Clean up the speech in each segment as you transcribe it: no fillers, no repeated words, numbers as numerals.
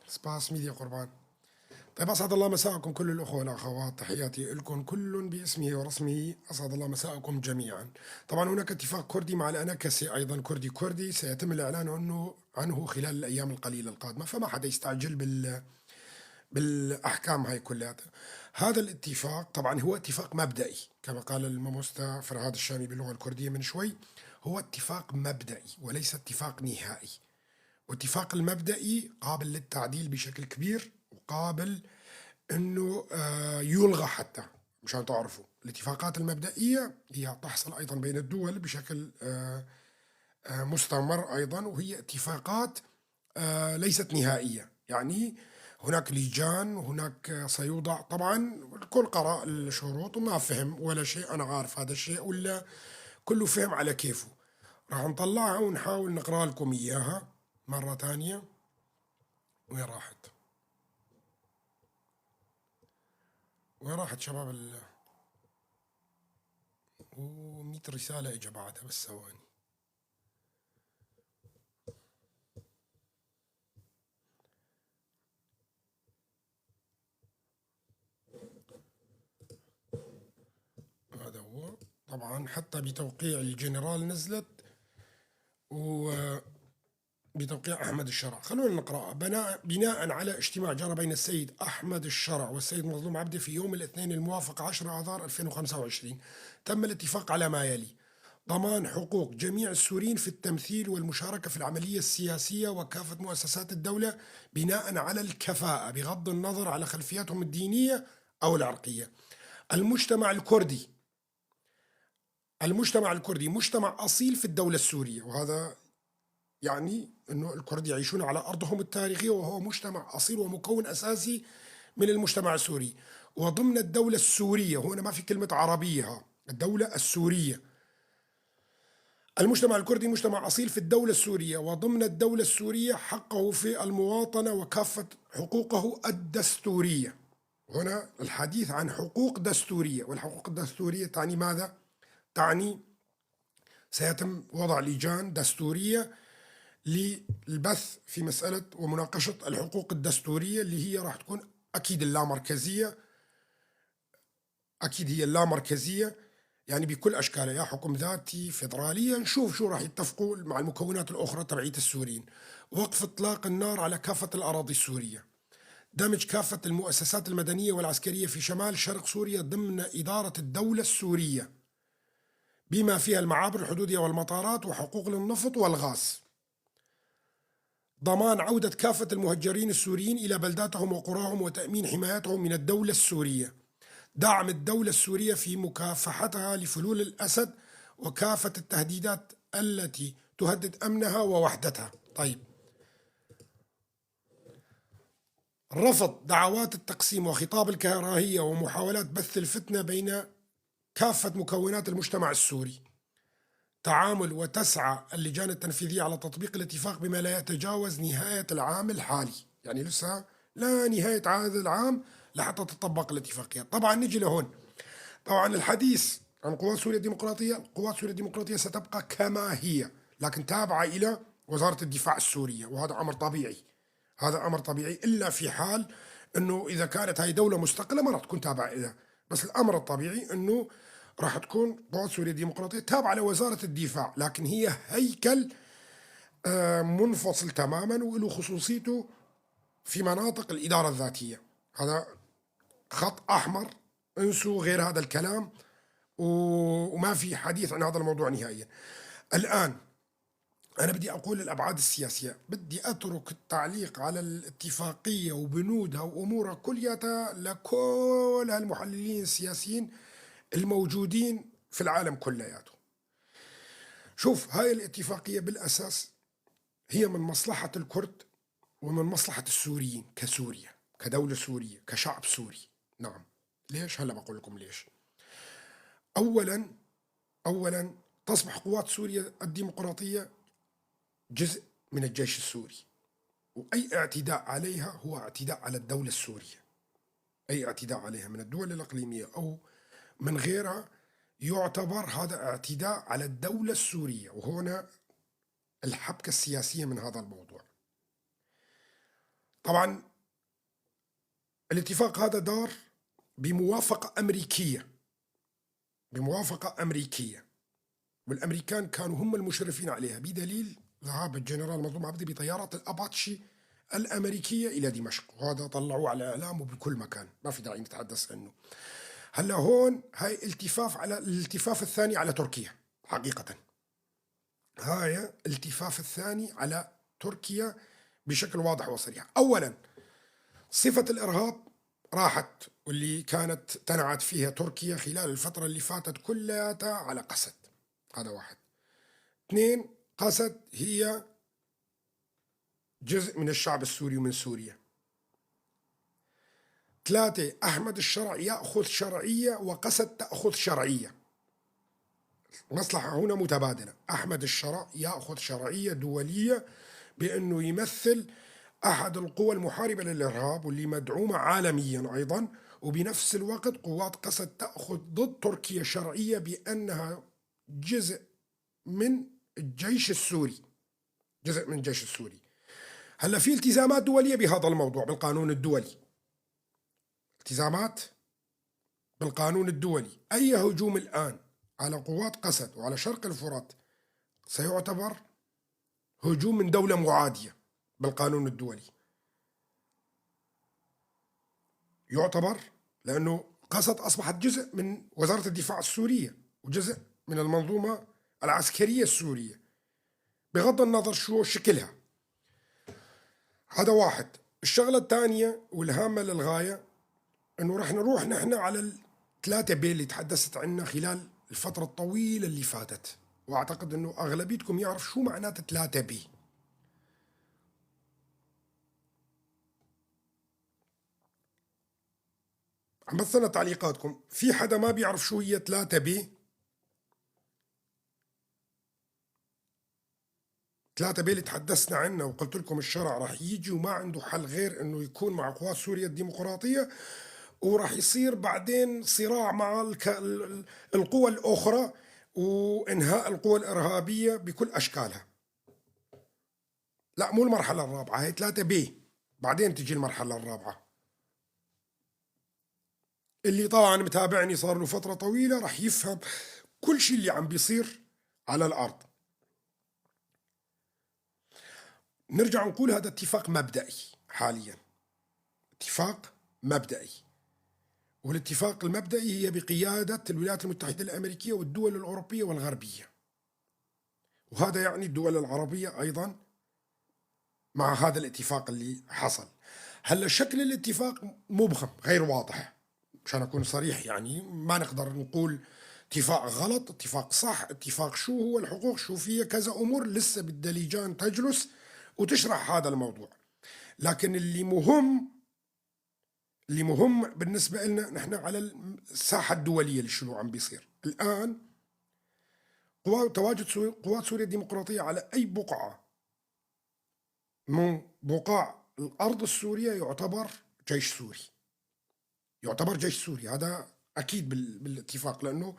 سباس ميديا قربان. طيب أسعد الله مساءكم كل الأخوة والأخوات، تحياتي لكم كل باسمه ورسمه، أسعد الله مساءكم جميعا. طبعا هناك اتفاق كردي مع الأناكسي أيضا كردي سيتم الإعلان عنه خلال الأيام القليلة القادمة، فما حدا يستعجل بالأحكام هاي كلها. هذا الاتفاق طبعا هو اتفاق مبدئي كما قال المموستا فرهاد الشامي باللغة الكردية من شوي، هو اتفاق مبدئي وليس اتفاق نهائي. واتفاق المبدئي قابل للتعديل بشكل كبير وقابل انه يلغى حتى، مشان تعرفوا الاتفاقات المبدئية هي تحصل ايضا بين الدول بشكل مستمر ايضا، وهي اتفاقات ليست نهائية. يعني هناك لجان وهناك سيوضع، طبعا الكل قرأ الشروط وما فهم ولا شيء، انا عارف هذا الشيء، ولا كله فهم على كيفه. راح نطلعها ونحاول نقرأ لكم اياها مرة ثانية. وين راحت؟ وين راحت شباب و100 رسالة اجى بعدها، بس ثواني. هذا هو طبعا حتى بتوقيع الجنرال نزلت، وبتوقيع أحمد الشرع. خلونا نقرأ. بناء على اجتماع جرى بين السيد أحمد الشرع والسيد مظلوم عبده في يوم الاثنين الموافق 10 آذار 2025، تم الاتفاق على ما يلي: ضمان حقوق جميع السوريين في التمثيل والمشاركة في العملية السياسية وكافة مؤسسات الدولة بناء على الكفاءة بغض النظر على خلفياتهم الدينية أو العرقية. المجتمع الكردي مجتمع أصيل في الدولة السورية، وهذا يعني أنه الكرد يعيشون على أرضهم التاريخية، وهو مجتمع أصيل ومكون أساسي من المجتمع السوري. وضمن الدولة السورية، هنا ما في كلمة عربية، الدولة السورية. المجتمع الكردي مجتمع أصيل في الدولة السورية، وضمن الدولة السورية حقه في المواطنة وكافة حقوقه الدستورية. هنا الحديث عن حقوق دستورية، والحقوق الدستورية تعني ماذا؟ تعني سيتم وضع لجان دستورية للبث في مسألة ومناقشة الحقوق الدستورية، اللي هي راح تكون أكيد اللامركزية، أكيد هي اللامركزية، يعني بكل أشكالها، يا حكم ذاتي فيدرالية. نشوف شو راح يتفقوا مع المكونات الأخرى تبعية السوريين. وقف إطلاق النار على كافة الأراضي السورية. دمج كافة المؤسسات المدنية والعسكرية في شمال شرق سوريا ضمن إدارة الدولة السورية، بما فيها المعابر الحدودية والمطارات وحقوق للنفط والغاز. ضمان عودة كافة المهجرين السوريين إلى بلداتهم وقراهم وتأمين حمايتهم من الدولة السورية. دعم الدولة السورية في مكافحتها لفلول الأسد وكافة التهديدات التي تهدد أمنها ووحدتها. طيب، رفض دعوات التقسيم وخطاب الكراهية ومحاولات بث الفتنة بين كافة مكونات المجتمع السوري. تعامل وتسعى اللجان التنفيذية على تطبيق الاتفاق بما لا يتجاوز نهاية العام الحالي، يعني لسه لا نهاية هذا العام لحتى تطبق الاتفاقية. طبعا نجي لهون، طبعا الحديث عن قوات سوريا الديمقراطية، قوات سوريا الديمقراطية ستبقى كما هي، لكن تابعة إلى وزارة الدفاع السورية، وهذا أمر طبيعي، هذا أمر طبيعي، إلا في حال أنه إذا كانت هاي دولة مستقلة ما راح تكون تابعة إلى، بس الأمر الطبيعي أنه راح تكون قوات سوريا الديمقراطية تابعة لوزارة الدفاع، لكن هي هيكل منفصل تماما وله خصوصيته في مناطق الإدارة الذاتية. هذا خط أحمر، انسوا غير هذا الكلام، وما في حديث عن هذا الموضوع نهائيا. الآن أنا بدي أقول الأبعاد السياسية، بدي أترك التعليق على الاتفاقية وبنودها وأمورها كلياتها لكل هالمحللين السياسيين الموجودين في العالم كلياته. شوف، هاي الاتفاقية بالأساس هي من مصلحة الكرد ومن مصلحة السوريين كسوريا، كدولة سورية، كشعب سوري. نعم، ليش؟ هلا بقول لكم ليش. أولا تصبح قوات سوريا الديمقراطية جزء من الجيش السوري، وأي اعتداء عليها هو اعتداء على الدولة السورية. أي اعتداء عليها من الدول الإقليمية أو من غيرها يعتبر هذا اعتداء على الدولة السورية، وهنا الحبكة السياسية من هذا الموضوع. طبعا الاتفاق هذا دار بموافقة أمريكية، بموافقة أمريكية، والأمريكان كانوا هم المشرفين عليها، بدليل ذهاب الجنرال مظلوم عبدي بطيارات الأباتشي الأمريكية إلى دمشق، وهذا طلعوه على إعلام وبكل مكان، ما في داعي نتحدث عنه. هلا هون هاي التفاف على الالتفاف الثاني على تركيا، حقيقة هاي الالتفاف الثاني على تركيا بشكل واضح وصريح. أولا صفة الإرهاب راحت، واللي كانت تنعت فيها تركيا خلال الفترة اللي فاتت كلها على قسد، هذا واحد. اثنين، قسد هي جزء من الشعب السوري ومن سوريا. ثلاثة، أحمد الشرع يأخذ شرعية وقسد تأخذ شرعية، مصلحة هنا متبادلة. أحمد الشرع يأخذ شرعية دولية بأنه يمثل أحد القوى المحاربة للإرهاب واللي مدعومة عالميا أيضا، وبنفس الوقت قوات قسد تأخذ ضد تركيا شرعية بأنها جزء من الجيش السوري، جزء من الجيش السوري. هلا في التزامات دولية بهذا الموضوع بالقانون الدولي، التزامات بالقانون الدولي. أي هجوم الآن على قوات قسد وعلى شرق الفرات سيعتبر هجوم من دولة معادية بالقانون الدولي، يعتبر، لأنه قسد أصبحت جزء من وزارة الدفاع السورية وجزء من المنظومة العسكرية السورية بغض النظر شو شكلها. هذا واحد. الشغلة الثانية والهامة للغاية أنه رح نروح نحن على الثلاثة بي اللي تحدثت عنها خلال الفترة الطويلة اللي فاتت، وأعتقد أنه أغلبيتكم يعرف شو معنات 3 بي. عم بستنى تعليقاتكم. في حدا ما بيعرف شو هي 3 بي؟ 3 بي اللي تحدثنا عنه وقلت لكم الشرع راح يجي وما عنده حل غير انه يكون مع قوات سوريا الديمقراطية، وراح يصير بعدين صراع مع القوى الأخرى وإنهاء القوى الإرهابية بكل أشكالها. لا، مو المرحلة الرابعة، هي 3 بي، بعدين تجي المرحلة الرابعة. اللي طبعا متابعني صار له فترة طويلة راح يفهم كل شيء اللي عم بيصير على الأرض. نرجع نقول هذا اتفاق مبدئي حاليا، اتفاق مبدئي، والاتفاق المبدئي هي بقيادة الولايات المتحدة الأمريكية والدول الأوروبية والغربية، وهذا يعني الدول العربية أيضا مع هذا الاتفاق اللي حصل. هلا شكل الاتفاق مبهم غير واضح، مشان أكون صريح، يعني ما نقدر نقول اتفاق غلط، اتفاق صح، اتفاق شو هو الحقوق، شو فيه كذا أمور لسه بدها لجان تجلس وتشرح هذا الموضوع. لكن اللي مهم بالنسبة لنا نحن على الساحة الدولية اللي شنو عم بيصير الآن. تواجد قوات سوريا الديمقراطية على أي بقعة من بقاع الأرض السورية يعتبر جيش سوري، يعتبر جيش سوري، هذا أكيد بالاتفاق، لأنه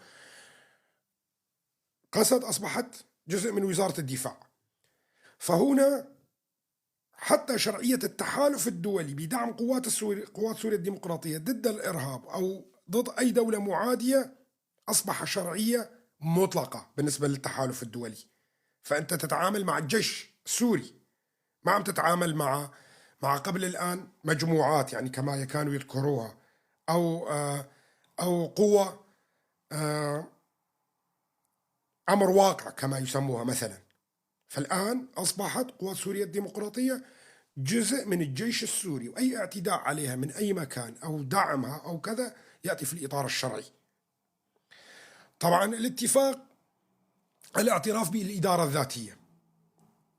قسد أصبحت جزء من وزارة الدفاع. فهنا حتى شرعية التحالف الدولي بدعم قوات سوريا الديمقراطية ضد الإرهاب أو ضد أي دولة معادية أصبح شرعية مطلقة بالنسبة للتحالف الدولي. فأنت تتعامل مع الجيش السوري، ما عم تتعامل مع قبل الآن مجموعات، يعني كما كانوا يذكروها، أو قوة أمر واقع كما يسموها مثلا. فالآن أصبحت قوات سوريا الديمقراطية جزء من الجيش السوري، وأي اعتداء عليها من أي مكان أو دعمها أو كذا يأتي في الإطار الشرعي. طبعا الاتفاق الاعتراف بالإدارة الذاتية،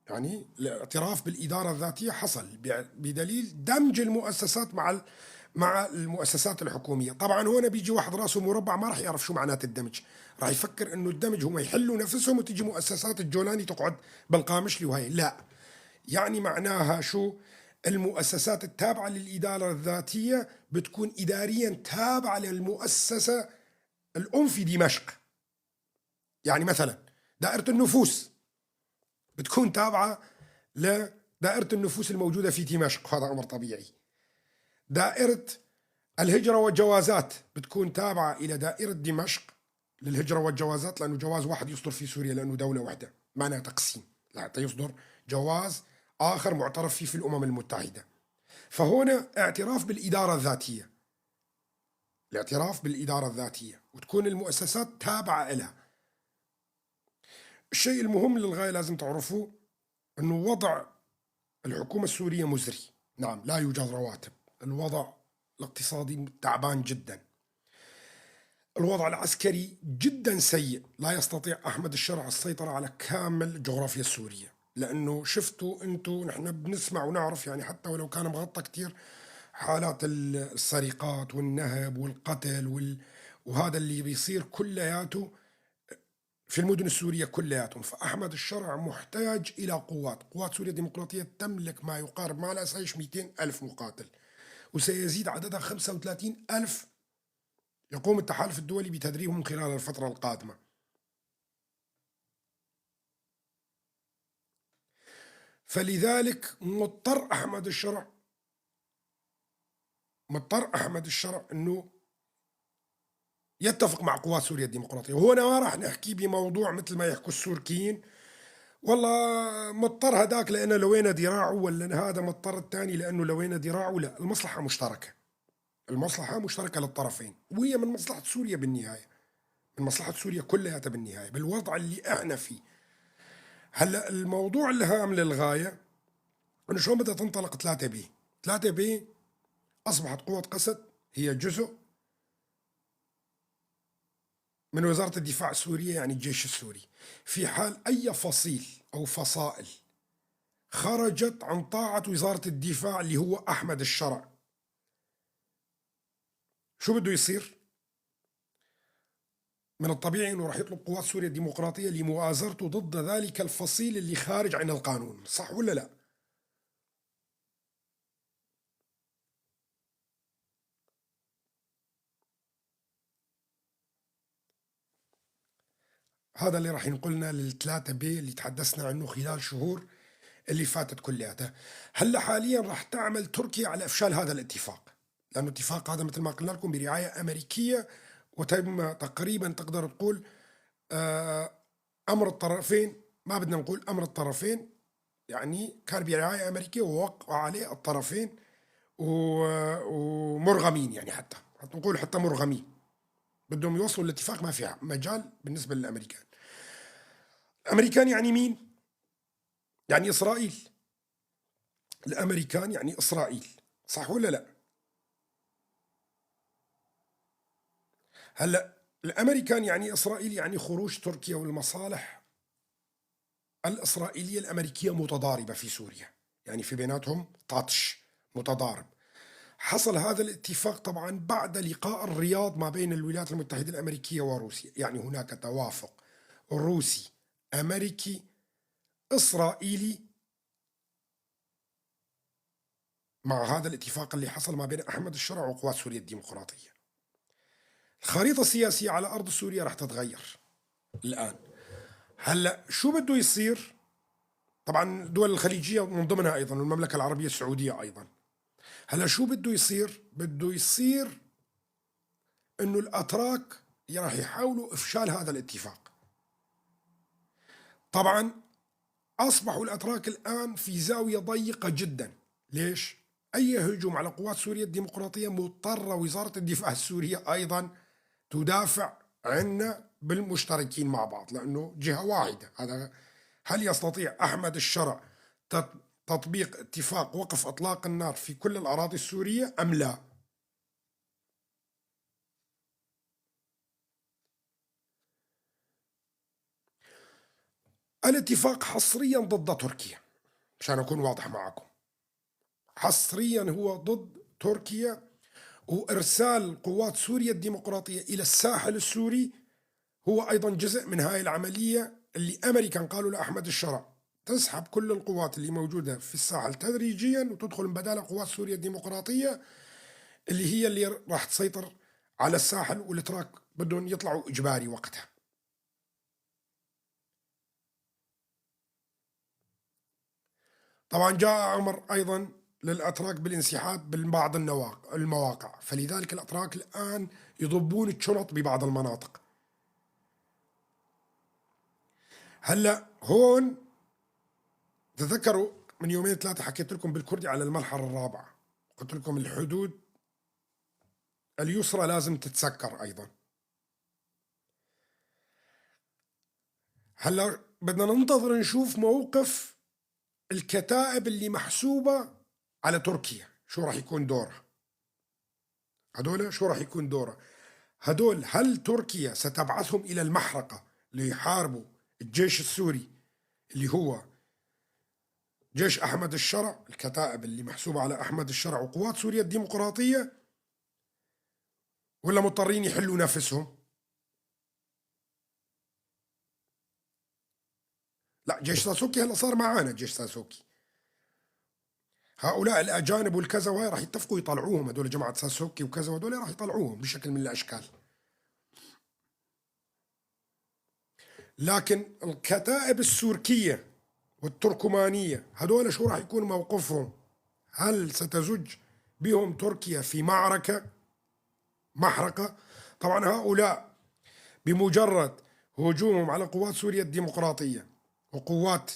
يعني الاعتراف بالإدارة الذاتية حصل بدليل دمج المؤسسات مع المؤسسات الحكومية. طبعا هنا بيجي واحد راسه مربع ما راح يعرف شو معنات الدمج، راح يفكر انه الدمج هم يحلوا نفسهم وتيجي مؤسسات الجولاني تقعد بالقامشلي وهي لا، يعني معناها شو؟ المؤسسات التابعة للإدارة الذاتية بتكون إداريا تابعة للمؤسسة الأم في دمشق. يعني مثلا دائرة النفوس بتكون تابعة دائرة النفوس الموجودة في دمشق، هذا أمر طبيعي. دائرة الهجرة والجوازات بتكون تابعة إلى دائرة دمشق للهجرة والجوازات، لأنه جواز واحد يصدر في سوريا لأنه دولة واحدة، معناها تقسيم لحتى يصدر جواز آخر معترف فيه في الأمم المتحدة. فهنا اعتراف بالإدارة الذاتية، الاعتراف بالإدارة الذاتية، وتكون المؤسسات تابعة لها. الشيء المهم للغاية لازم تعرفوه أنه وضع الحكومة السورية مزري. نعم، لا يوجد رواتب، الوضع الاقتصادي تعبان جدا، الوضع العسكري جدا سيء، لا يستطيع أحمد الشرع السيطرة على كامل الجغرافيا السورية. لأنه شفتوا أنتوا، نحن بنسمع ونعرف يعني حتى ولو كان مغطى كتير حالات السرقات والنهب والقتل وهذا اللي بيصير كلياته في المدن السورية كلياتهم. فأحمد الشرع محتاج إلى قوات سوريا الديمقراطية تملك ما يقارب ما لا سيش 200 ألف مقاتل، وسيزيد عددها 35 ألف يقوم التحالف الدولي بتدريبهم خلال الفترة القادمة. فلذلك مضطر أحمد الشرع أنه يتفق مع قوات سوريا الديمقراطية. وهنا ما راح نحكي بموضوع مثل ما يحكوا السوركيين والله مضطر هداك لأنه لوينا ذراعه، ولا هذا مضطر الثاني لأنه لوينا ذراعه. لا، المصلحة مشتركة، المصلحة مشتركة للطرفين، وهي من مصلحة سوريا بالنهاية، من مصلحة سوريا كلها بالنهاية بالوضع اللي احنا فيه. هلا الموضوع الهام للغاية انه شلون بدها تنطلق 3 بي. 3 بي اصبحت قوة قسد هي جزء من وزارة الدفاع السورية، يعني الجيش السوري. في حال اي فصيل او فصائل خرجت عن طاعة وزارة الدفاع اللي هو احمد الشرع، شو بده يصير؟ من الطبيعي انه راح يطلب قوات سوريا الديمقراطية لمؤازرته ضد ذلك الفصيل اللي خارج عن القانون، صح ولا لا؟ هذا اللي راح ينقلنا لل3 بي اللي تحدثنا عنه خلال شهور اللي فاتت كلياتها. هلا حاليا راح تعمل تركيا على افشال هذا الاتفاق، لانه الاتفاق هذا مثل ما قلنا لكم برعايه امريكيه، وتم تقريبا تقدر تقول امر الطرفين، ما بدنا نقول امر الطرفين، يعني كان برعايه امريكيه ووقع عليه الطرفين ومرغمين، يعني حتى نقول حتى مرغمين بدهم يوصلوا الاتفاق، ما في مجال بالنسبه للامريكان. الامريكان يعني مين؟ يعني اسرائيل. الامريكان يعني اسرائيل، صح ولا لا؟ هلا الامريكان يعني اسرائيل، يعني خروج تركيا والمصالح الاسرائيليه الامريكيه متضاربه في سوريا، يعني في بيناتهم تاتش متضارب. حصل هذا الاتفاق طبعا بعد لقاء الرياض ما بين الولايات المتحده الامريكيه وروسيا، يعني هناك توافق روسي امريكي اسرائيلي مع هذا الاتفاق اللي حصل ما بين احمد الشرع وقوات سوريا الديمقراطيه. الخريطه السياسيه على ارض سوريا رح تتغير الان. هلا شو بده يصير؟ طبعا الدول الخليجيه من ضمنها ايضا والمملكه العربيه السعوديه ايضا. هلا شو بده يصير؟ بده يصير انه الاتراك راح يحاولوا افشال هذا الاتفاق. طبعا اصبحوا الاتراك الان في زاويه ضيقه جدا. ليش؟ اي هجوم على قوات سوريا الديمقراطيه مضطره وزاره الدفاع السوريه ايضا تدافع عنا بالمشتركين مع بعض، لانه جهه واحده. هذا هل يستطيع احمد الشرع تطبيق اتفاق وقف اطلاق النار في كل الاراضي السوريه ام لا؟ الاتفاق حصريا ضد تركيا، عشان اكون واضح معكم، حصريا هو ضد تركيا. وارسال قوات سوريا الديمقراطيه الى الساحل السوري هو ايضا جزء من هاي العمليه اللي امريكا قالوا لاحمد الشرع تسحب كل القوات اللي موجوده في الساحل تدريجيا وتدخل من بدالها قوات سوريا الديمقراطيه اللي هي اللي راح تسيطر على الساحل، والاتراك بدهم يطلعوا اجباري وقتها. طبعا جاء أمر أيضا للأتراك بالانسحاب من بعض المواقع، فلذلك الأتراك الآن يضبون الشنط ببعض المناطق. هلا هون تذكروا من يومين ثلاثة حكيت لكم بالكردي على المرحلة الرابعة، قلت لكم الحدود اليسرى لازم تتسكر أيضا. هلا بدنا ننتظر نشوف موقف الكتائب اللي محسوبة على تركيا، شو راح يكون دورها؟ هدول شو راح يكون دورها؟ هدول هل تركيا ستبعثهم إلى المحرقة ليحاربوا الجيش السوري اللي هو جيش أحمد الشرع، الكتائب اللي محسوبة على أحمد الشرع وقوات سوريا الديمقراطية، ولا مضطرين يحلوا نفسهم؟ لا، جيش ساسوكي هلا صار معانا جيش ساسوكي، هؤلاء الأجانب والكذا وهي راح يتفقوا يطلعوهم، هدول جماعة ساسوكي وكذا وهدول راح يطلعوهم بشكل من الأشكال. لكن الكتائب السوركية والتركمانية هدول شو راح يكون موقفهم؟ هل ستزج بهم تركيا في محرقة؟ طبعا هؤلاء بمجرد هجومهم على قوات سوريا الديمقراطية وقوات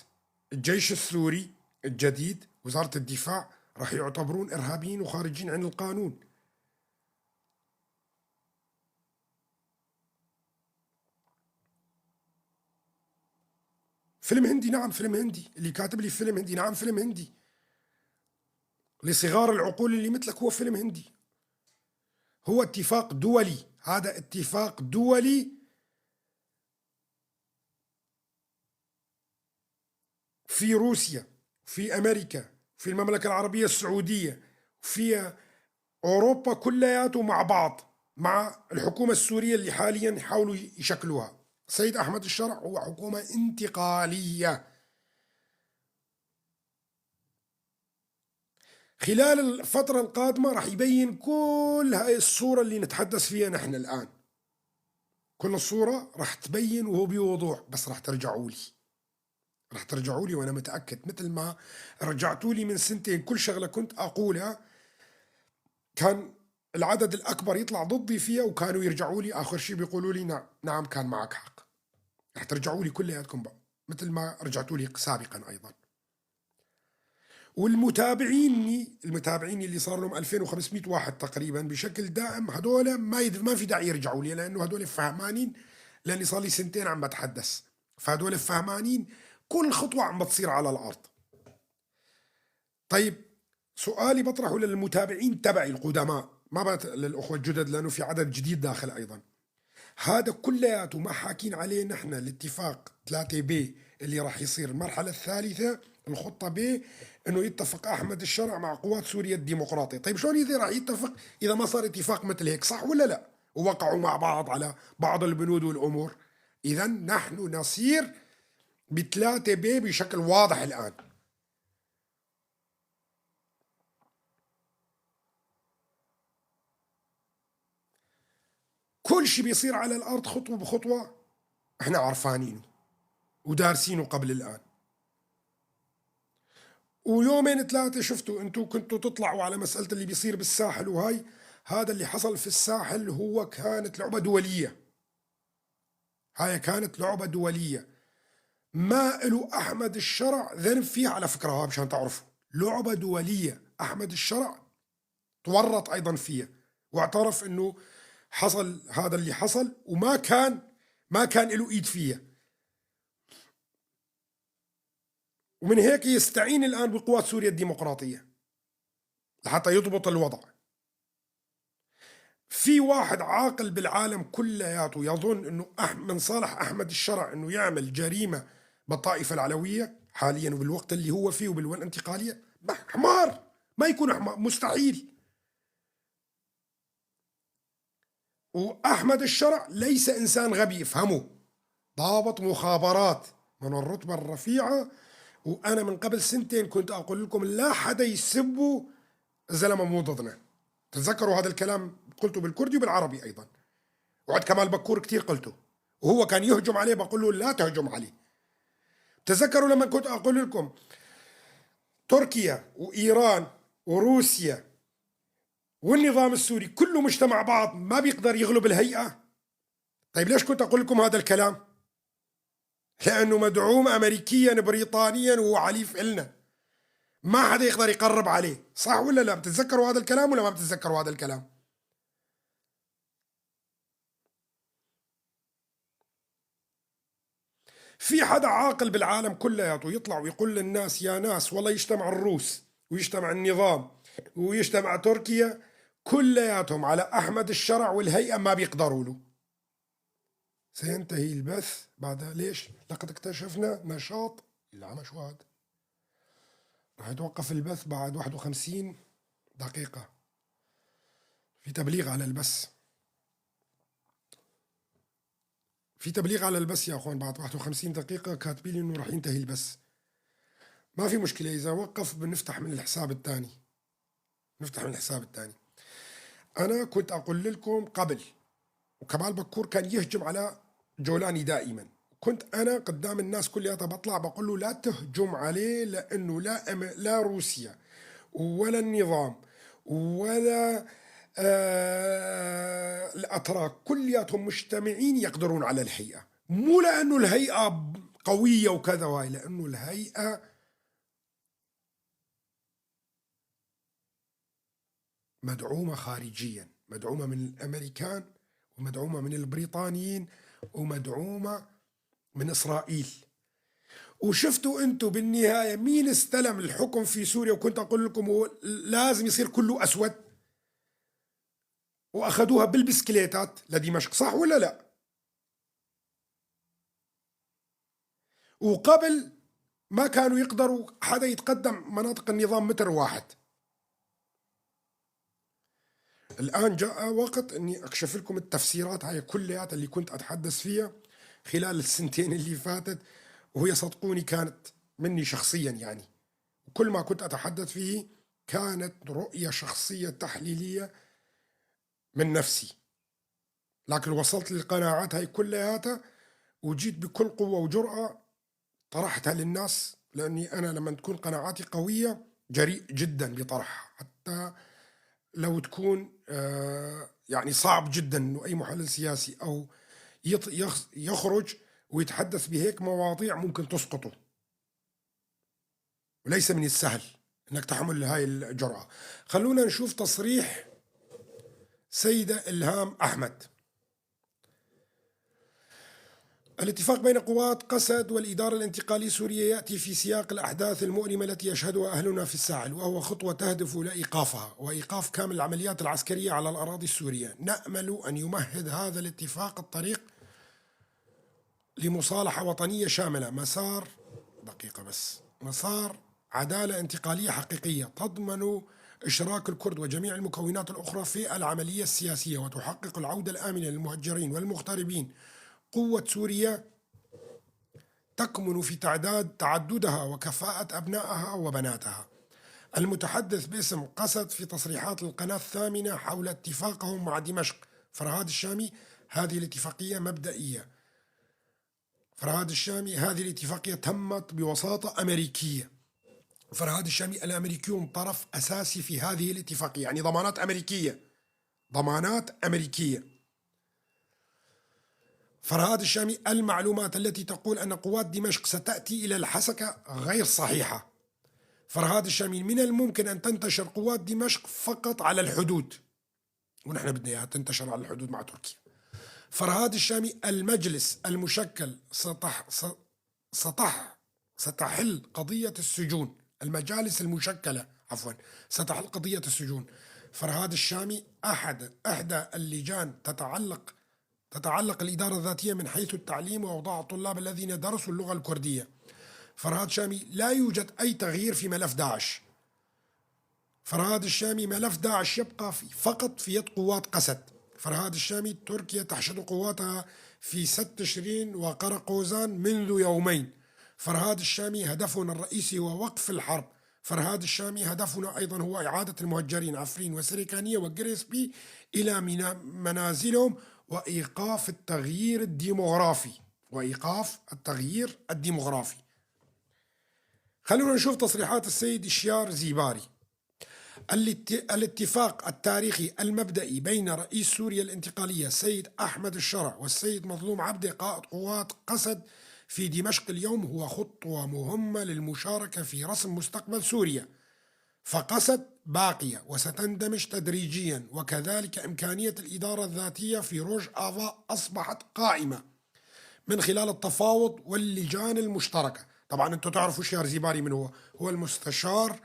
الجيش السوري الجديد وزارة الدفاع راح يعتبرون إرهابيين وخارجين عن القانون. فيلم هندي، نعم فيلم هندي، اللي كاتب لي فيلم هندي، نعم فيلم هندي، لصغار العقول اللي مثلك هو فيلم هندي، هو اتفاق دولي، هذا اتفاق دولي في روسيا، في أمريكا، في المملكة العربية السعودية، في أوروبا كلياته مع بعض، مع الحكومة السورية اللي حاليا يحاولوا يشكلوها. سيد أحمد الشرع هو حكومة انتقالية. خلال الفترة القادمة راح يبين كل هاي الصورة اللي نتحدث فيها نحن الآن، كل الصورة راح تبين وهو بوضوح، بس راح ترجعوا لي، راح ترجعوا لي وأنا متأكد، مثل ما رجعتوا لي من سنتين كل شغلة كنت أقولها كان العدد الأكبر يطلع ضدي فيها، وكانوا يرجعوا لي آخر شيء بيقولوا لي نعم نعم كان معك حق. رح ترجعوا لي كلياتكم بقى مثل ما رجعتوا لي سابقا أيضا. المتابعين اللي صار لهم 2500 واحد تقريبا بشكل دائم، هدول ما في داعي يرجعوا لي، لأنه هدول فهمانين، لأني صار لي سنتين عم بتحدث، فهدول فهمانين كل خطوة عم بتصير على الأرض. طيب سؤالي بطرحه للمتابعين تبعي القدماء، ما للأخوة الجدد لأنه في عدد جديد داخل أيضا، هذا كلياته ما حاكين عليه نحن الاتفاق 3 بي اللي راح يصير المرحلة الثالثة، الخطة بي انه يتفق احمد الشرع مع قوات سوريا الديمقراطية. طيب شلون اذا راح يتفق اذا ما صار اتفاق مثل هيك، صح ولا لا؟ ووقعوا مع بعض على بعض البنود والامور. اذا نحن نسير ب3 بي بشكل واضح الان. كل شيء بيصير على الارض خطوة بخطوة احنا عرفانينه ودارسينه قبل الان. ويومين 3 شفتوا انتوا كنتوا تطلعوا على مسألة اللي بيصير بالساحل، وهاي هذا اللي حصل في الساحل هو كانت لعبة دولية، هاي كانت لعبة دولية ما له أحمد الشرع ذنب فيها على فكرة، ها مشان تعرفوا لعبة دولية أحمد الشرع تورط أيضا فيها واعترف أنه حصل هذا اللي حصل وما كان له إيد فيها، ومن هيك يستعين الآن بقوات سوريا الديمقراطية لحتى يضبط الوضع. في واحد عاقل بالعالم كلياته يظن انه من صالح احمد الشرع انه يعمل جريمه بالطائفه العلويه حاليا وبالوقت اللي هو فيه وبالانتقاليه؟ حمار، ما يكون حمار، مستحيل. واحمد الشرع ليس انسان غبي، افهموا، ضابط مخابرات من الرتبه الرفيعه. وانا من قبل سنتين كنت اقول لكم لا حدا يسبوا الزلمه مو ضدنا، تتذكروا هذا الكلام قلته بالكردي وبالعربي ايضا، وعد كمال بكور كتير قلته، وهو كان يهجم عليه بقول له لا تهجم عليه. تذكروا لما كنت أقول لكم تركيا وإيران وروسيا والنظام السوري كله مجتمع بعض ما بيقدر يغلب الهيئة. طيب ليش كنت أقول لكم هذا الكلام؟ لأنه مدعوم أمريكيا بريطانيا وهو عليف إلنا، ما حدا يقدر يقرب عليه. صح ولا لا؟ بتتذكروا هذا الكلام ولا ما بتتذكروا هذا الكلام؟ في حدا عاقل بالعالم كلياته يطلع ويقول للناس يا ناس والله يجتمع الروس ويجتمع النظام ويجتمع تركيا كلياتهم على أحمد الشرع والهيئة ما بيقدروا له؟ سينتهي البث بعدها. ليش؟ لقد اكتشفنا نشاط العمى. شو هذا؟ راح يتوقف البث بعد 51 دقيقة. في تبليغ على البث، في تبليغ على البث يا اخوان. بعد 51 دقيقة كاتبين لي انه راح ينتهي البث. ما في مشكلة، اذا وقف بنفتح من الحساب الثاني، نفتح من الحساب الثاني. انا كنت اقول لكم قبل، وكمال بكور كان يهجم على جولاني دائما، كنت انا قدام الناس كلياتها بطلع بقول له لا تهجم عليه، لانه لا روسيا ولا النظام ولا الأتراك كلياتهم مجتمعين يقدرون على الهيئة. مو لأنه الهيئة قوية وكذا وهي، لأنه الهيئة مدعومة خارجيا، مدعومة من الأمريكان ومدعومة من البريطانيين ومدعومة من إسرائيل. وشفتوا أنتوا بالنهاية مين استلم الحكم في سوريا؟ وكنت أقول لكم هو لازم يصير كله أسود، وأخذوها بالبسكليتات لدمشق. صح ولا لا؟ وقبل ما كانوا يقدروا حدا يتقدم مناطق النظام متر واحد. الآن جاء وقت أني أكشف لكم التفسيرات هاي كلها اللي كنت أتحدث فيها خلال السنتين اللي فاتت، وهي صدقوني كانت مني شخصيا يعني. كل ما كنت أتحدث فيه كانت رؤية شخصية تحليلية من نفسي، لكن وصلت للقناعات هاي كلها وجيت بكل قوة وجرأة طرحتها للناس، لأني أنا لما تكون قناعاتي قوية جريء جدا بطرحها، حتى لو تكون يعني صعب جدا أنه أي محلل سياسي أو يخرج ويتحدث بهيك مواضيع ممكن تسقطه، وليس من السهل أنك تحمل هاي الجرأة. خلونا نشوف تصريح سيدة إلهام أحمد. الاتفاق بين قوات قسد والإدارة الانتقالية السورية يأتي في سياق الأحداث المؤلمة التي يشهدها أهلنا في الساحل، وهو خطوة تهدف إلى إيقافها وإيقاف كامل العمليات العسكرية على الأراضي السورية. نأمل أن يمهد هذا الاتفاق الطريق لمصالحة وطنية شاملة، مسار عدالة انتقالية حقيقية تضمن إشراك الكرد وجميع المكونات الأخرى في العملية السياسية، وتحقق العودة الآمنة للمهجرين والمغتربين. قوة سوريا تكمن في تعددها وكفاءة أبنائها وبناتها. المتحدث باسم قسد في تصريحات القناة الثامنة حول اتفاقهم مع دمشق فرهاد الشامي: هذه الاتفاقية مبدئية. فرهاد الشامي: هذه الاتفاقية تمت بوساطة أمريكية. فرهاد الشامي: الأمريكيون طرف أساسي في هذه الاتفاقية، يعني ضمانات أمريكية، ضمانات أمريكية. فرهاد الشامي: المعلومات التي تقول أن قوات دمشق ستأتي إلى الحسكة غير صحيحة. فرهاد الشامي: من الممكن أن تنتشر قوات دمشق فقط على الحدود، ونحن بدنا إياها تنتشر على الحدود مع تركيا. فرهاد الشامي: المجلس المشكل ستحل قضية السجون. المجالس المشكلة ستحل قضية السجون. فرهاد الشامي: إحدى اللجان تتعلق الإدارة الذاتية من حيث التعليم وأوضاع الطلاب الذين درسوا اللغة الكردية. فرهاد الشامي: لا يوجد أي تغيير في ملف داعش. فرهاد الشامي: ملف داعش يبقى فقط في يد قوات قسد. فرهاد الشامي: تركيا تحشد قواتها في سد تشرين وقرقوزان منذ يومين. فرهاد الشامي: هدفنا الرئيسي هو وقف الحرب. فرهاد الشامي: هدفنا أيضا هو إعادة المهجرين عفرين وسريكانية وجريسبي إلى منازلهم وإيقاف التغيير الديموغرافي. خلونا نشوف تصريحات السيد شيار زيباري. الاتفاق التاريخي المبدئي بين رئيس سوريا الانتقالية السيد أحمد الشرع والسيد مظلوم عبده قائد قوات قسد في دمشق اليوم هو خطوة مهمة للمشاركة في رسم مستقبل سوريا، فقسد باقية وستندمج تدريجيا، وكذلك إمكانية الإدارة الذاتية في روج آفا أصبحت قائمة من خلال التفاوض واللجان المشتركة. طبعا أنتم تعرفوا شيار زيباري من هو المستشار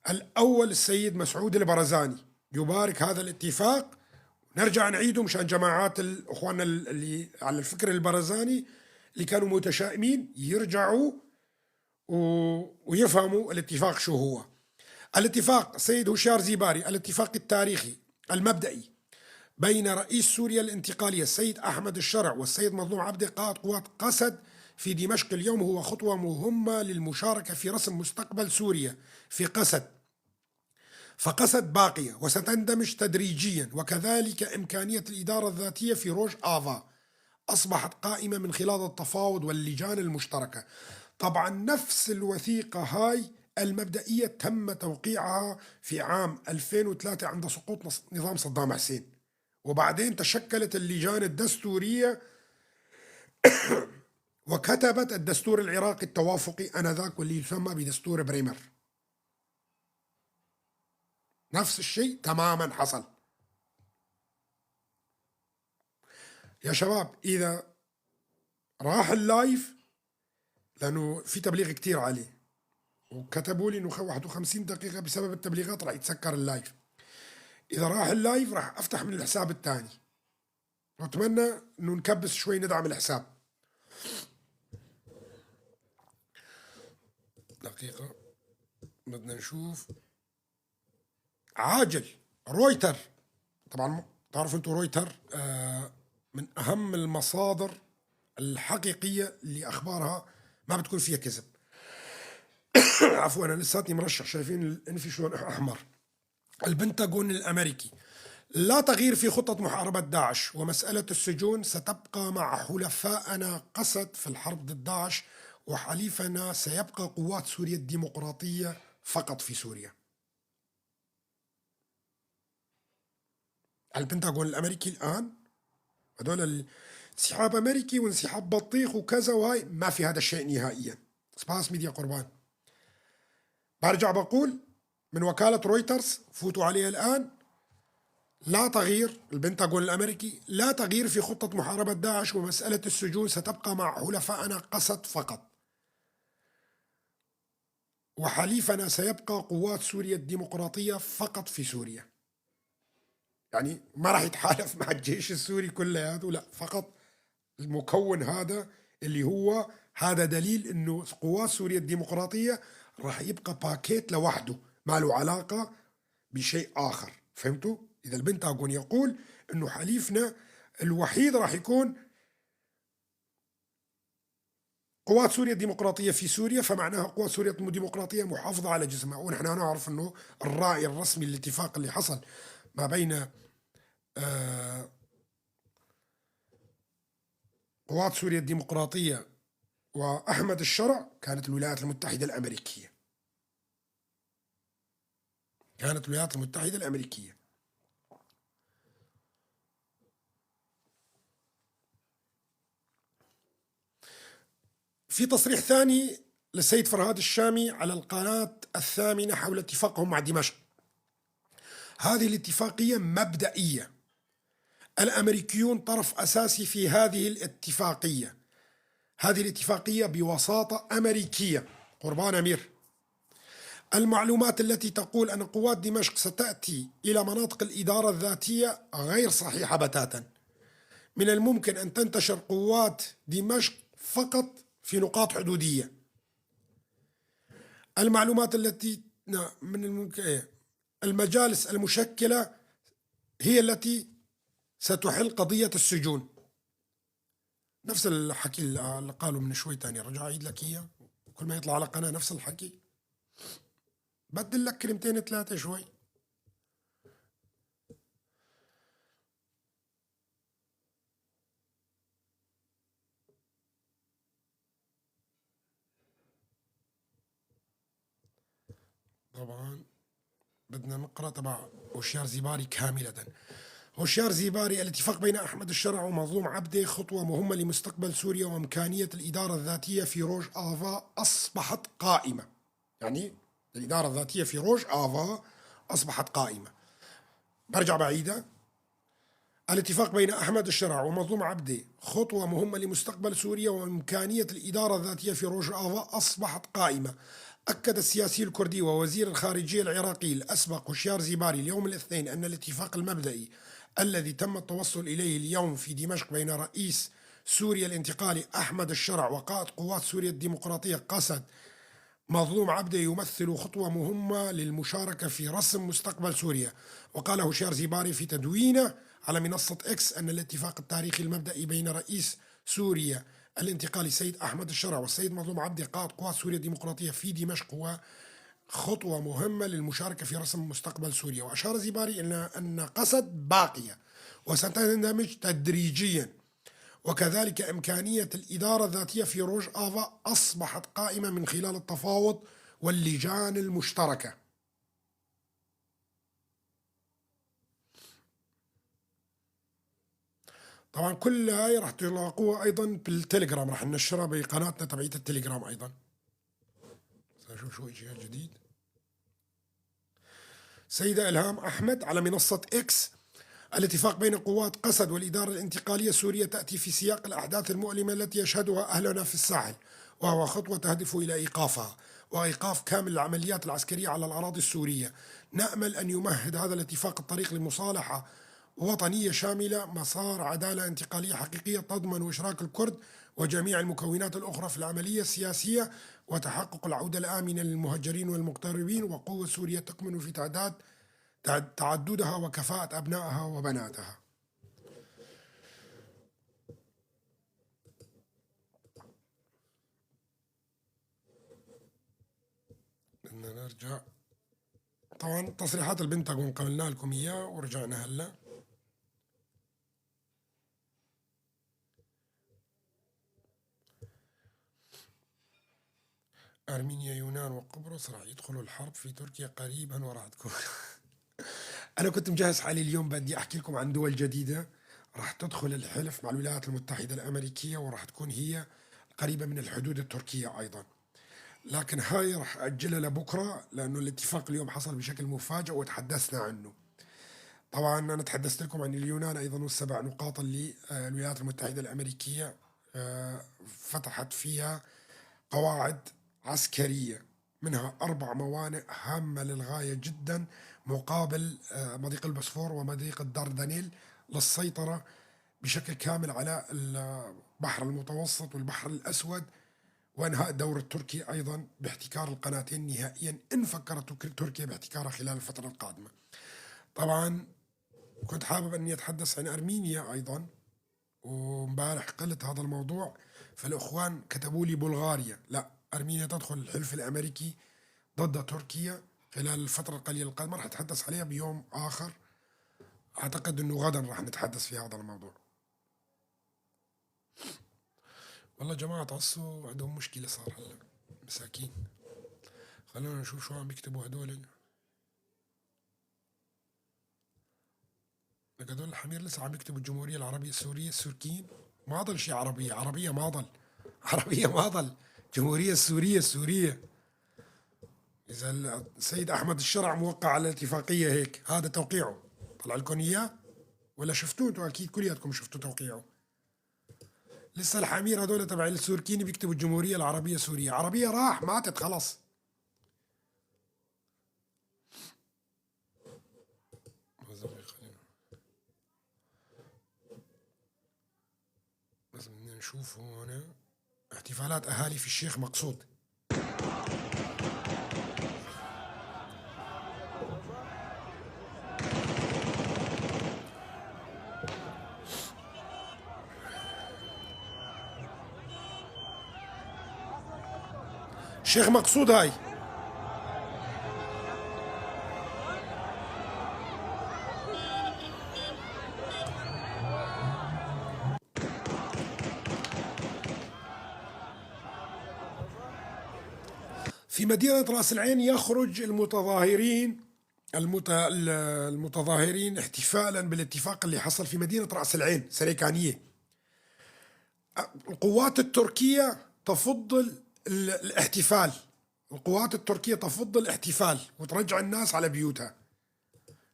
الأول السيد مسعود البرزاني يبارك هذا الاتفاق. نرجع نعيده مشان جماعات اخواننا اللي على الفكر البرزاني اللي كانوا متشائمين يرجعوا ويفهموا الاتفاق شو هو. الاتفاق سيد هشام زيباري الاتفاق التاريخي المبدئي بين رئيس سوريا الانتقالية السيد أحمد الشرع والسيد مظلوم عبده قائد قوات قسد في دمشق اليوم هو خطوة مهمة للمشاركة في رسم مستقبل سوريا في قسد، فقسد باقية وستندمج تدريجيا، وكذلك إمكانية الإدارة الذاتية في روج آفا أصبحت قائمة من خلال التفاوض واللجان المشتركة. طبعا نفس الوثيقة هاي المبدئية تم توقيعها في عام 2003 عند سقوط نظام صدام حسين، وبعدين تشكلت اللجان الدستورية وكتبت الدستور العراقي التوافقي آنذاك واللي يسمى بدستور بريمر. نفس الشيء تماما حصل. يا شباب إذا راح اللايف، لأنه في تبليغ كتير عليه وكتبوا لي إنه 51 دقيقة بسبب التبليغات راح يتسكر اللايف. إذا راح اللايف راح أفتح من الحساب الثاني، وأتمنى إنه نكبس شوي ندعم الحساب. دقيقة بدنا نشوف عاجل. رويتر، طبعا تعرفوا انتم رويتر من أهم المصادر الحقيقية اللي أخبارها ما بتكون فيها كذب. عفوا أنا لساتني مرشح، شايفين الانفي شلون أحمر. البنتاغون الأمريكي: لا تغيير في خطة محاربة داعش، ومسألة السجون ستبقى مع حلفائنا قسد في الحرب ضد داعش، وحليفنا سيبقى قوات سوريا الديمقراطية فقط في سوريا. البنتاغون الأمريكي الآن هذول انسحاب أمريكي وانسحاب بطيخ وكذا وهاي، ما في هذا الشيء نهائيا. سباس ميديا قربان. برجع بقول من وكالة رويترز، فوتوا عليها الآن: لا تغيير، البنتاغون الأمريكي: لا تغيير في خطة محاربة داعش، ومسألة السجون ستبقى مع حلفائنا قسد فقط، وحليفنا سيبقى قوات سوريا الديمقراطية فقط في سوريا. يعني ما راح يتحالف مع الجيش السوري كلياته، لا، فقط المكون هذا اللي هو هذا دليل انه قوات سوريا الديمقراطية راح يبقى باكيت لوحده ما له علاقة بشيء آخر. فهمتوا؟ إذا البنتاغون يقول انه حليفنا الوحيد راح يكون قوات سوريا الديمقراطية في سوريا، فمعناها قوات سوريا الديمقراطية محافظة على جسمها. ونحن نعرف انه الرأي الرسمي للاتفاق اللي حصل ما بين قوات سوريا الديمقراطية وأحمد الشرع كانت الولايات المتحدة الأمريكية. كانت الولايات المتحدة الأمريكية. في تصريح ثاني للسيد فرهاد الشامي على القناة الثامنة حول اتفاقهم مع دمشق: هذه الاتفاقية مبدئية، الأمريكيون طرف أساسي في هذه الاتفاقية. هذه الاتفاقية بوساطة أمريكية. قربان أمير: المعلومات التي تقول أن قوات دمشق ستأتي إلى مناطق الإدارة الذاتية غير صحيحة بتاتا. من الممكن أن تنتشر قوات دمشق فقط في نقاط حدودية. المعلومات التي من الممكن المجالس المشكلة هي التي ستحل قضية السجون. نفس الحكي اللي قالوا من شوي تاني، رجع أعيد لك إياه، كل ما يطلع على قناة نفس الحكي، بدل لك كلمتين ثلاثة شوي. طبعا بدنا نقرأ تبع هوشيار زيباري كاملة. هوشيار زيباري: الاتفاق بين أحمد الشرع ومظلوم عبده خطوة مهمة لمستقبل سوريا وإمكانية الإدارة الذاتية في روج آفا أصبحت قائمة. يعني الإدارة الذاتية في روج آفا أصبحت قائمة. برجع بعيدة: الاتفاق بين أحمد الشرع ومظلوم عبده خطوة مهمة لمستقبل سوريا وإمكانية الإدارة الذاتية في روج آفا أصبحت قائمة. أكد السياسي الكردي ووزير الخارجية العراقي الأسبق هوشيار زيباري اليوم الاثنين أن الاتفاق المبدئي الذي تم التوصل إليه اليوم في دمشق بين رئيس سوريا الانتقالي أحمد الشرع وقائد قوات سوريا الديمقراطية قسد مظلوم عبده يمثل خطوة مهمة للمشاركة في رسم مستقبل سوريا. وقال هوشيار زيباري في تدوينه على منصة إكس أن الاتفاق التاريخي المبدئي بين رئيس سوريا الانتقالي السيد أحمد الشرع والسيد مظلوم عبده قائد قوات سوريا الديمقراطية في دمشق هو خطوة مهمة للمشاركة في رسم مستقبل سوريا. وأشار زيباري إلى أن قسد باقية وستندمج تدريجيا، وكذلك إمكانية الإدارة الذاتية في روج آفا أصبحت قائمة من خلال التفاوض واللجان المشتركة. طبعا كل هاي راح تلاقوها أيضا بالتليجرام، راح ننشرها بقناتنا تبعية التليجرام أيضا. نشوف شو شيء جديد. سيدة إلهام أحمد على منصة إكس: الاتفاق بين قوات قسد والإدارة الانتقالية السورية تأتي في سياق الأحداث المؤلمة التي يشهدها أهلنا في الساحل، وهو خطوة تهدف إلى إيقافها وإيقاف كامل العمليات العسكرية على الأراضي السورية. نأمل أن يمهد هذا الاتفاق الطريق لمصالحة وطنية شاملة، مسار عدالة انتقالية حقيقية تضمن إشراك الكرد وجميع المكونات الأخرى في العملية السياسية، وتحقق العودة الآمنة للمهجرين والمغتربين، وقوة سوريا تكمن في تعددها وكفاءة أبنائها وبناتها. بدنا نرجع. طبعا تصريحات البنتاغون قلنا لكم إياه ورجعنا هلا. أرمينيا يونان وقبرص راح يدخلوا الحرب في تركيا قريبا وراح تكون أنا كنت مجهز حالي اليوم بدي أحكي لكم عن دول جديدة راح تدخل الحلف مع الولايات المتحدة الأمريكية وراح تكون هي قريبة من الحدود التركية أيضا، لكن هاي راح أجلها لبكرة لأنه الاتفاق اليوم حصل بشكل مفاجئ وتحدثنا عنه. طبعا أنا تحدثت لكم عن اليونان أيضا والسبع نقاط اللي الولايات المتحدة الأمريكية فتحت فيها قواعد عسكرية، منها 4 موانئ هامة للغاية جدا مقابل مضيق البوسفور ومضيق الدردنيل للسيطرة بشكل كامل على البحر المتوسط والبحر الأسود، وانهاء الدور التركي أيضا باحتكار القناتين نهائيا إن فكرت تركيا باحتكارها خلال الفترة القادمة. طبعا كنت حابب أني أتحدث عن أرمينيا أيضا، ومبارح قلت هذا الموضوع فالأخوان كتبوا لي بلغاريا، لا، أرمينيا تدخل الحلف الأمريكي ضد تركيا خلال الفترة القليلة القادمة. راح أتحدث عليها بيوم آخر، أعتقد أنه غدا راح نتحدث في هذا الموضوع. والله جماعة عصوا عندهم مشكلة صار هلا مساكين. خلونا نشوف شو عم بيكتبوا هدول. هدول الحمير لسه عم يكتبوا الجمهورية العربية السورية السوركين، ما ضل شيء عربية ما ضل عربية ما ضل جمهورية السورية. إذا السيد أحمد الشرع موقع على الاتفاقية هيك هذا توقيعه، طلع لكم إياه ولا شفتوه؟ انتوا أكيد كلياتكم شفتوا توقيعه. لسه الحمير هذول تبع السوركين بيكتبوا الجمهورية العربية السورية، عربية راح ماتت خلاص. بس بدنا نشوف هون احتفالات أهالي في الشيخ مقصود. الشيخ مقصود هاي في مدينة رأس العين يخرج المتظاهرين احتفالا بالاتفاق اللي حصل في مدينة رأس العين سريكانية. القوات التركية تفضل الاحتفال، القوات التركية تفضل الاحتفال وترجع الناس على بيوتها.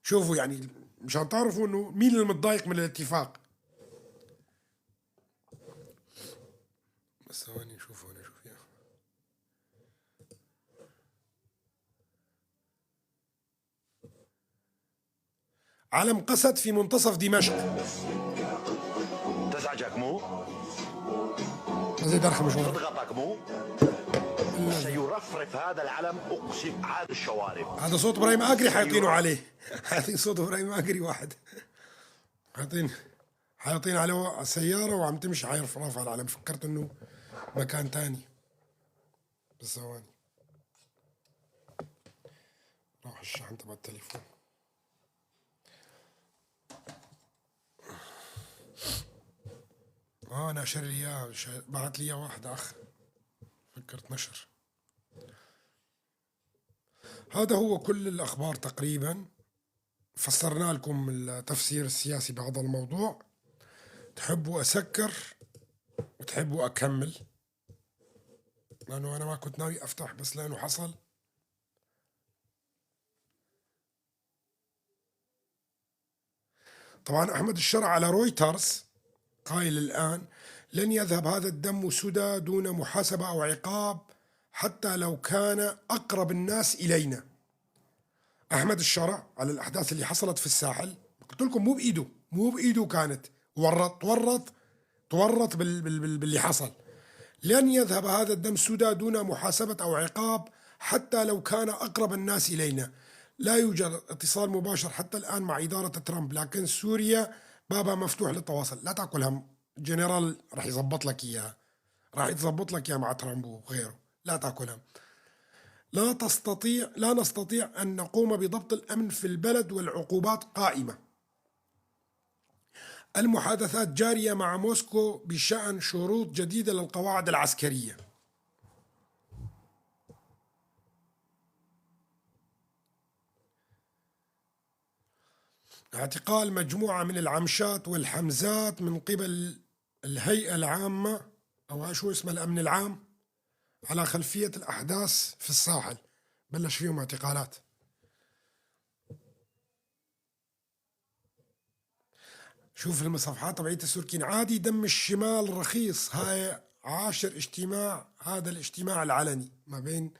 شوفوا يعني مشان تعرفوا انه مين اللي متضايق من الاتفاق. بس ثواني نشوف هنا، شوف يا علم قسد في منتصف دمشق. تزعجك مو؟ زي درخة مشوار. تضغطك مو؟ سيرفرف هذا العلم اقسم عاد الشوارب. هذا صوت ابراهيم اقري حايطينه عليه. حايطين صوت ابراهيم اقري واحد. حايطين على سيارة وعم تمشي حيرفع رافع العلم. فكرت انه مكان تاني. بس ثواني راح الشحن تبع التليفون. ناشر لي اياه، بعت لي اياه واحد اخ، فكرت نشر. هذا هو كل الاخبار تقريبا. فسرنا لكم التفسير السياسي بهذا الموضوع. تحبوا اسكر وتحبوا اكمل، لانه انا ما كنت ناوي افتح، بس لانه حصل. طبعا احمد الشرع على رويترز قائل الآن: لن يذهب هذا الدم سدى دون محاسبة أو عقاب حتى لو كان أقرب الناس إلينا. أحمد الشرع على الأحداث اللي حصلت في الساحل، قلت لكم مو بإيده كانت، تورط باللي حصل. لن يذهب هذا الدم سدى دون محاسبة أو عقاب حتى لو كان أقرب الناس إلينا. لا يوجد اتصال مباشر حتى الآن مع إدارة ترامب، لكن سوريا بابها مفتوح للتواصل. لا تاكل هم، جنرال راح يضبط لك إياها، راح يتضبط لك إياها مع ترامب وغيره. لا تاكل هم. لا نستطيع أن نقوم بضبط الأمن في البلد والعقوبات قائمة. المحادثات جارية مع موسكو بشأن شروط جديدة للقواعد العسكرية. اعتقال مجموعة من العمشات والحمزات من قبل الهيئة العامة أو شو اسمها الأمن العام على خلفية الأحداث في الساحل. بلش فيهم اعتقالات. شوف الصفحات تبعيت السوركين عادي. دم الشمال رخيص. هاي 10 اجتماع، هذا الاجتماع العلني ما بين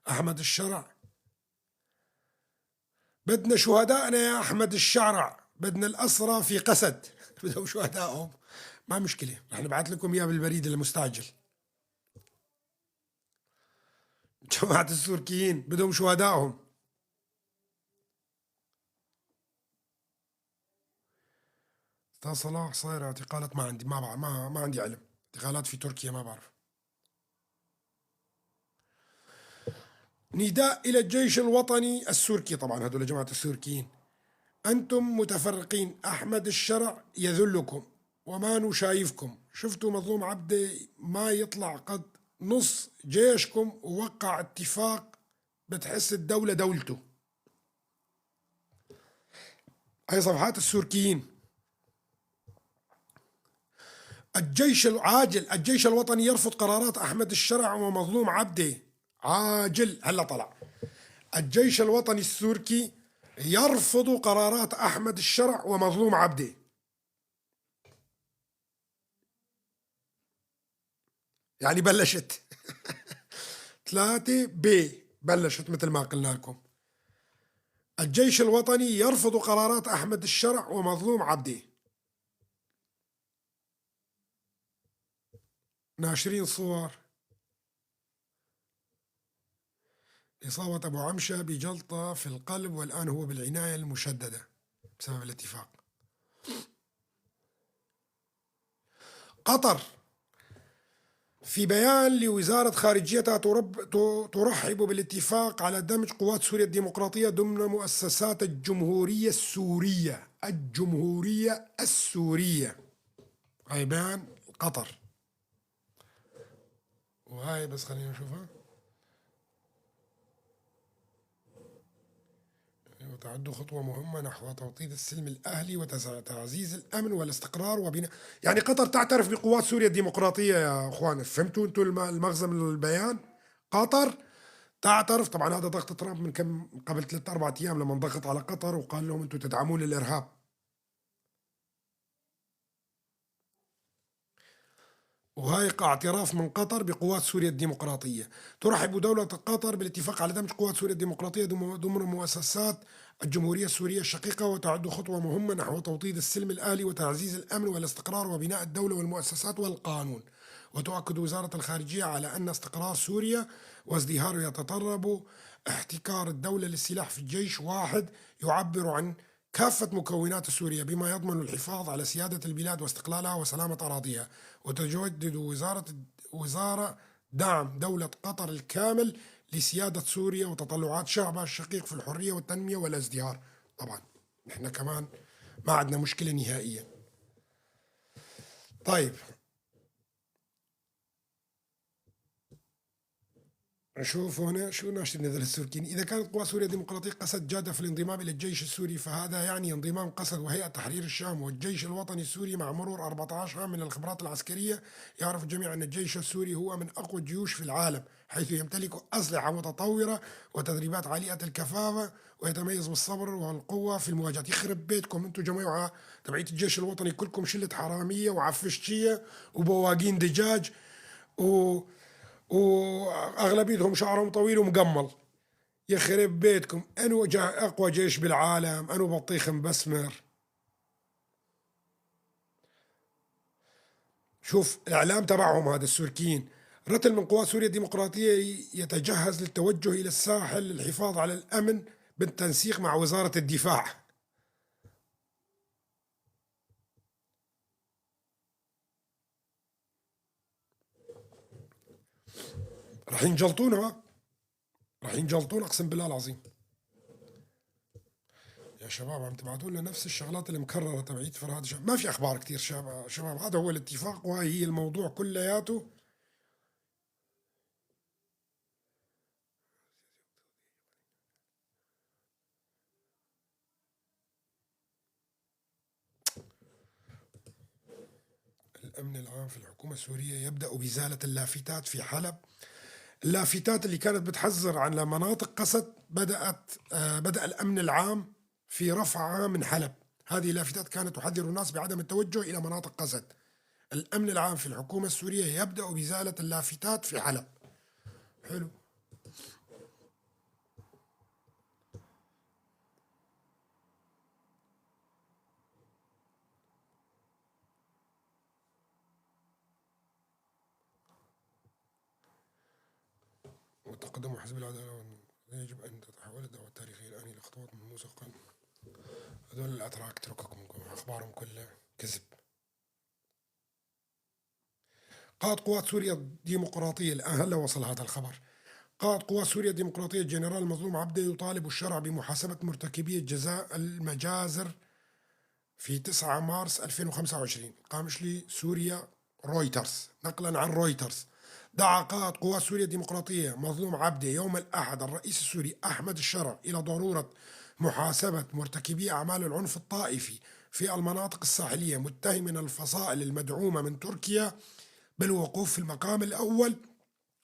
أحمد الشرع. بدنا شهدائنا يا أحمد الشرع، بدنا الأسرى في قسد. بدهم شهدائهم، ما مشكلة، رح نبعث لكم إياه بالبريد المستعجل. جماعة السوركيين بدهم شهدائهم. استاذ صلاح صاير اعتقالات؟ ما عندي، ما عندي علم. اعتقالات في تركيا ما بعرف. نداء إلى الجيش الوطني السوركي، طبعا هذول جماعة السوركيين: أنتم متفرقين، أحمد الشرع يذلكم وما نشايفكم. شفتوا مظلوم عبده ما يطلع قد نص جيشكم ووقع اتفاق، بتحس الدولة دولته. هاي صفحات السوركيين. الجيش الوطني يرفض قرارات أحمد الشرع ومظلوم عبده. عاجل، هلا طلع. الجيش الوطني السوركي يرفض قرارات أحمد الشرع ومظلوم عبده. يعني بلشت 3 بلشت مثل ما قلنا لكم. الجيش الوطني يرفض قرارات أحمد الشرع ومظلوم عبده. ناشرين صور إصابة أبو عمشة بجلطة في القلب والآن هو بالعناية المشددة بسبب الاتفاق. قطر في بيان لوزارة خارجيتها ترحب بالاتفاق على دمج قوات سوريا الديمقراطية ضمن مؤسسات الجمهورية السورية. الجمهورية السورية، هاي بيان قطر. وهاي بس خلينا نشوفها. وتعد خطوة مهمة نحو توطيد السلم الأهلي وتعزيز الأمن والاستقرار وبناء. يعني قطر تعترف بقوات سوريا الديمقراطية يا أخوان، فهمتوا أنتوا المغزى من البيان؟ قطر تعترف. طبعا هذا ضغط ترامب من كم قبل 3 4 أيام لما ضغط على قطر وقال لهم أنتوا تدعمون الإرهاب. وهي اعتراف من قطر بقوات سوريا الديمقراطية. ترحب دولة قطر بالاتفاق على دمج قوات سوريا الديمقراطية ضمن مؤسسات الجمهورية السورية الشقيقة، وتعد خطوة مهمة نحو توطيد السلم الآلي وتعزيز الأمن والاستقرار وبناء الدولة والمؤسسات والقانون. وتؤكد وزارة الخارجية على أن استقرار سوريا وازدهاره يتطلب احتكار الدولة للسلاح في الجيش واحد يعبر عن كافة مكونات سوريا بما يضمن الحفاظ على سيادة البلاد واستقلالها وسلامة أراضيها. وتجدد وزارة دعم دولة قطر الكامل لسيادة سوريا وتطلعات شعبها الشقيق في الحرية والتنمية والازدهار. طبعا نحن كمان ما عندنا مشكلة نهائيا. طيب نشوف هنا شو ناشر النزل السوريين. إذا كانت قوى سوريا الديمقراطية قسد جادة في الانضمام إلى الجيش السوري، فهذا يعني انضمام قسد وهيئة تحرير الشام والجيش الوطني السوري. مع مرور 14 عام من الخبرات العسكرية، يعرف الجميع أن الجيش السوري هو من أقوى الجيوش في العالم، حيث يمتلك أسلحة متطورة وتدريبات عالية الكفاءة، ويتميز بالصبر والقوة في المواجهة. يخرب بيتكم أنتم جماعة تبعية الجيش الوطني، كلكم شلة حرامية وعفشتية وبواقين دجاج واغلبيتهم شعرهم طويل ومقمل. يخرب بيتكم، انو اقوى جيش بالعالم، انو بطيخ مبسمر. شوف الاعلام تبعهم هذا السوريين، رتل من قوات سوريا الديمقراطيه يتجهز للتوجه الى الساحل للحفاظ على الامن بالتنسيق مع وزاره الدفاع. راح ينجلطونا، راح ينجلطونا اقسم بالله العظيم. يا شباب عم تبعتوا لنا نفس الشغلات المكرره تبعيت فرهاد ما في اخبار كثير. شباب هذا هو الاتفاق وهي هي الموضوع كلياته. الامن العام في الحكومه السوريه يبدا بازاله اللافتات في حلب. اللافتات اللي كانت بتحذر عن مناطق قسد بدأ الأمن العام في رفعها من حلب. هذه اللافتات كانت تحذر الناس بعدم التوجه إلى مناطق قسد. الأمن العام في الحكومة السورية يبدأ بإزالة اللافتات في حلب. حلو. وتقدم حزب العدالة يجب أن تتحول الدعوة التاريخية الآن إلى خطوات ملموسة. هذول الأتراك اترككم، أخبارهم كلها كذب. قائد قوات سوريا الديمقراطية الآن هلا وصل هذا الخبر. قائد قوات سوريا الديمقراطية الجنرال المظلوم عبده يطالب الشرع بمحاسبة مرتكبي جزاء المجازر في 9 مارس 2025. قامش لي سوريا رويترز نقلا عن رويترز. دعا قائد قوات سوريا الديمقراطية مظلوم عبده يوم الأحد الرئيس السوري أحمد الشرع إلى ضرورة محاسبة مرتكبي أعمال العنف الطائفي في المناطق الساحلية، متهما الفصائل المدعومة من تركيا بالوقوف في المقام الأول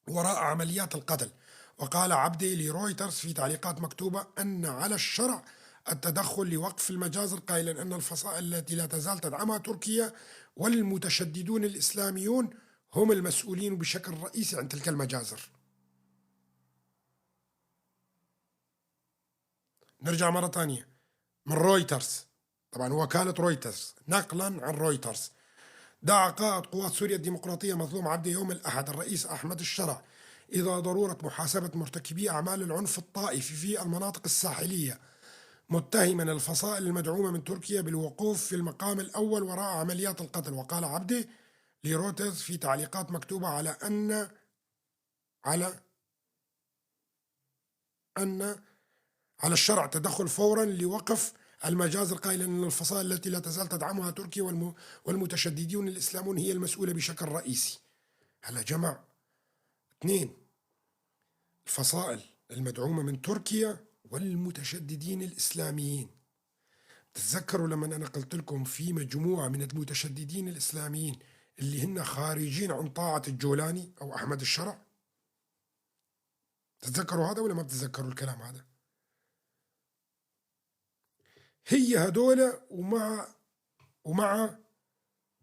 وراء عمليات القتل. وقال عبده لرويترز في تعليقات مكتوبة أن على الشرع التدخل لوقف المجازر، قائلا أن الفصائل التي لا تزال تدعمها تركيا والمتشددون الإسلاميون هم المسؤولين بشكل رئيسي عن تلك المجازر. نرجع مرة ثانية من رويترز، طبعا وكالة رويترز نقلا عن رويترز. دعا قائد قوات سوريا الديمقراطية مظلوم عبده يوم الأحد الرئيس أحمد الشرع إلى ضرورة محاسبة مرتكبي أعمال العنف الطائفي في المناطق الساحلية، متهما الفصائل المدعومة من تركيا بالوقوف في المقام الأول وراء عمليات القتل. وقال عبده لرويترز في تعليقات مكتوبة على الشرع تدخل فورا لوقف المجازر، قائلا أن الفصائل التي لا تزال تدعمها تركيا والمتشددون الإسلامون هي المسؤولة بشكل رئيسي. هلا جمع 2 الفصائل المدعومة من تركيا والمتشددين الإسلاميين. تتذكروا لما أنا قلت لكم في مجموعة من المتشددين الإسلاميين اللي هن خارجين عن طاعة الجولاني أو أحمد الشرع؟ تتذكروا هذا ولا ما بتتذكروا الكلام هذا؟ هي هدول ومع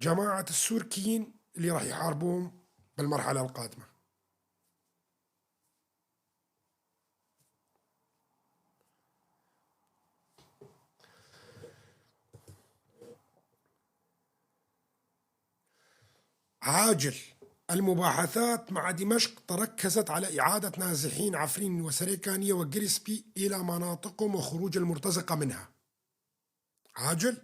جماعة السوركيين اللي راح يحاربوهم بالمرحلة القادمة. عاجل المباحثات مع دمشق تركزت على إعادة نازحين عفرين وسريكانية وجريسبي إلى مناطقهم وخروج المرتزقة منها. عاجل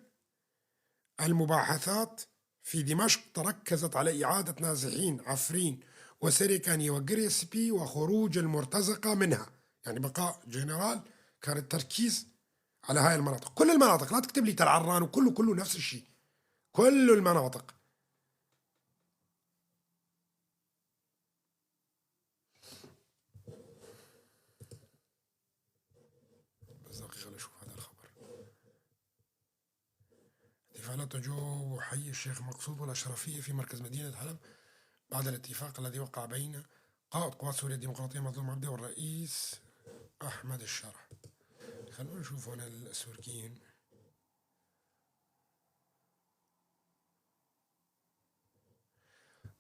المباحثات في دمشق تركزت على إعادة نازحين عفرين وسريكانية وجريسبي وخروج المرتزقة منها، يعني بقاء جنرال كان التركيز على هاي المناطق. كل المناطق، لا تكتب لي تل عران وكله نفس الشيء، كل المناطق. بس دقيقة نشوف هذا الخبر. احتفالات جو حي الشيخ مقصود والأشرفية في مركز مدينة حلب بعد الاتفاق الذي وقع بين قائد قوات سوريا الديمقراطية مظلوم عبده والرئيس أحمد الشرع. خلونا نشوف هنا السوريين.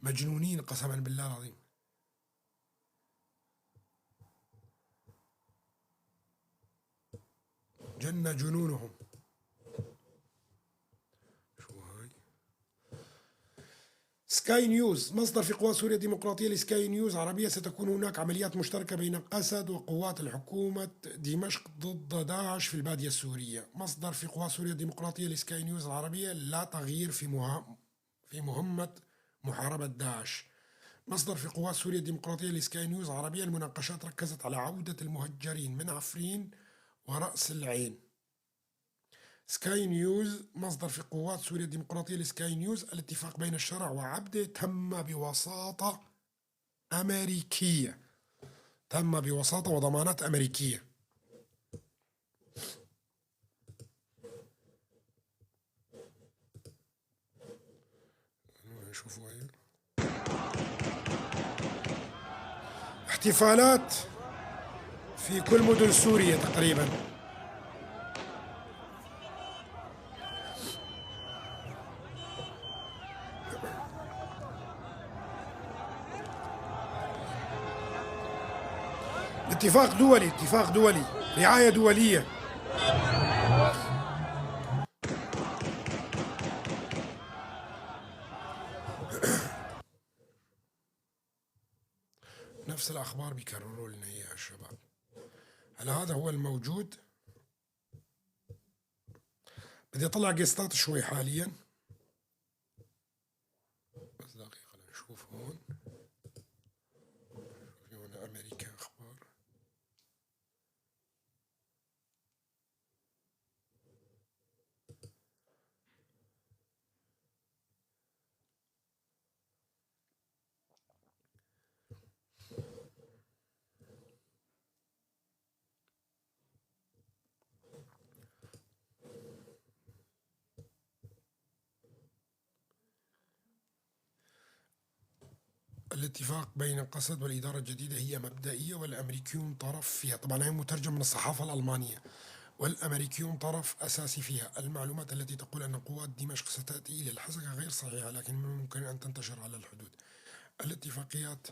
مجنونين قسما بالله العظيم. جن جنونهم. شو هاي؟ سكاي نيوز مصدر في قوات سوريا الديمقراطية لسكاي نيوز عربية: ستكون هناك عمليات مشتركة بين قسد وقوات الحكومة دمشق ضد داعش في البادية السورية. مصدر في قوات سوريا الديمقراطية لسكاي نيوز العربية: لا تغيير في مهمة محاربة داعش. مصدر في قوات سوريا الديمقراطية لسكاي نيوز عربية: المناقشات ركزت على عودة المهجرين من عفرين ورأس العين. سكاي نيوز مصدر في قوات سوريا الديمقراطية لسكاي نيوز: الاتفاق بين الشرع وعبده تم بوساطة أمريكية. تم بوساطة وضمانات أمريكية. شوفوا هاي احتفالات في كل مدن سوريا تقريبا. اتفاق دولي، رعاية دولية. نفس الأخبار بيكرروا لنا إياها الشباب. هل هذا هو الموجود؟ بدي أطلع قسطات شوي حاليا. بس دقيقة نشوف هون. في هنا أمريكا أخبار. الاتفاق بين القسد والإدارة الجديدة هي مبدئية والأمريكيون طرف فيها. طبعا هي مترجم من الصحافة الألمانية. والأمريكيون طرف أساسي فيها. المعلومات التي تقول أن قوات دمشق ستأتي إلى الحزقة غير صحيحة، لكن من الممكن أن تنتشر على الحدود. الاتفاقيات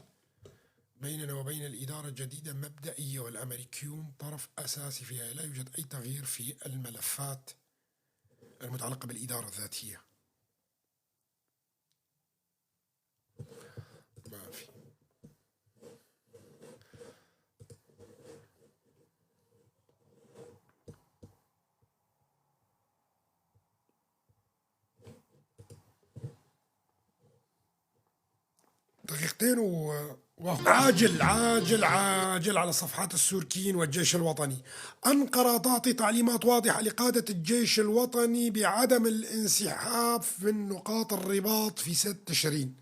بيننا وبين الإدارة الجديدة مبدئية والأمريكيون طرف أساسي فيها. لا يوجد أي تغيير في الملفات المتعلقة بالإدارة الذاتية. ما في. دقيقتين عاجل على صفحات السوركيين والجيش الوطني. أنقرة تعطي تعليمات واضحة لقادة الجيش الوطني بعدم الانسحاب من نقاط الرباط في 6 تشرين.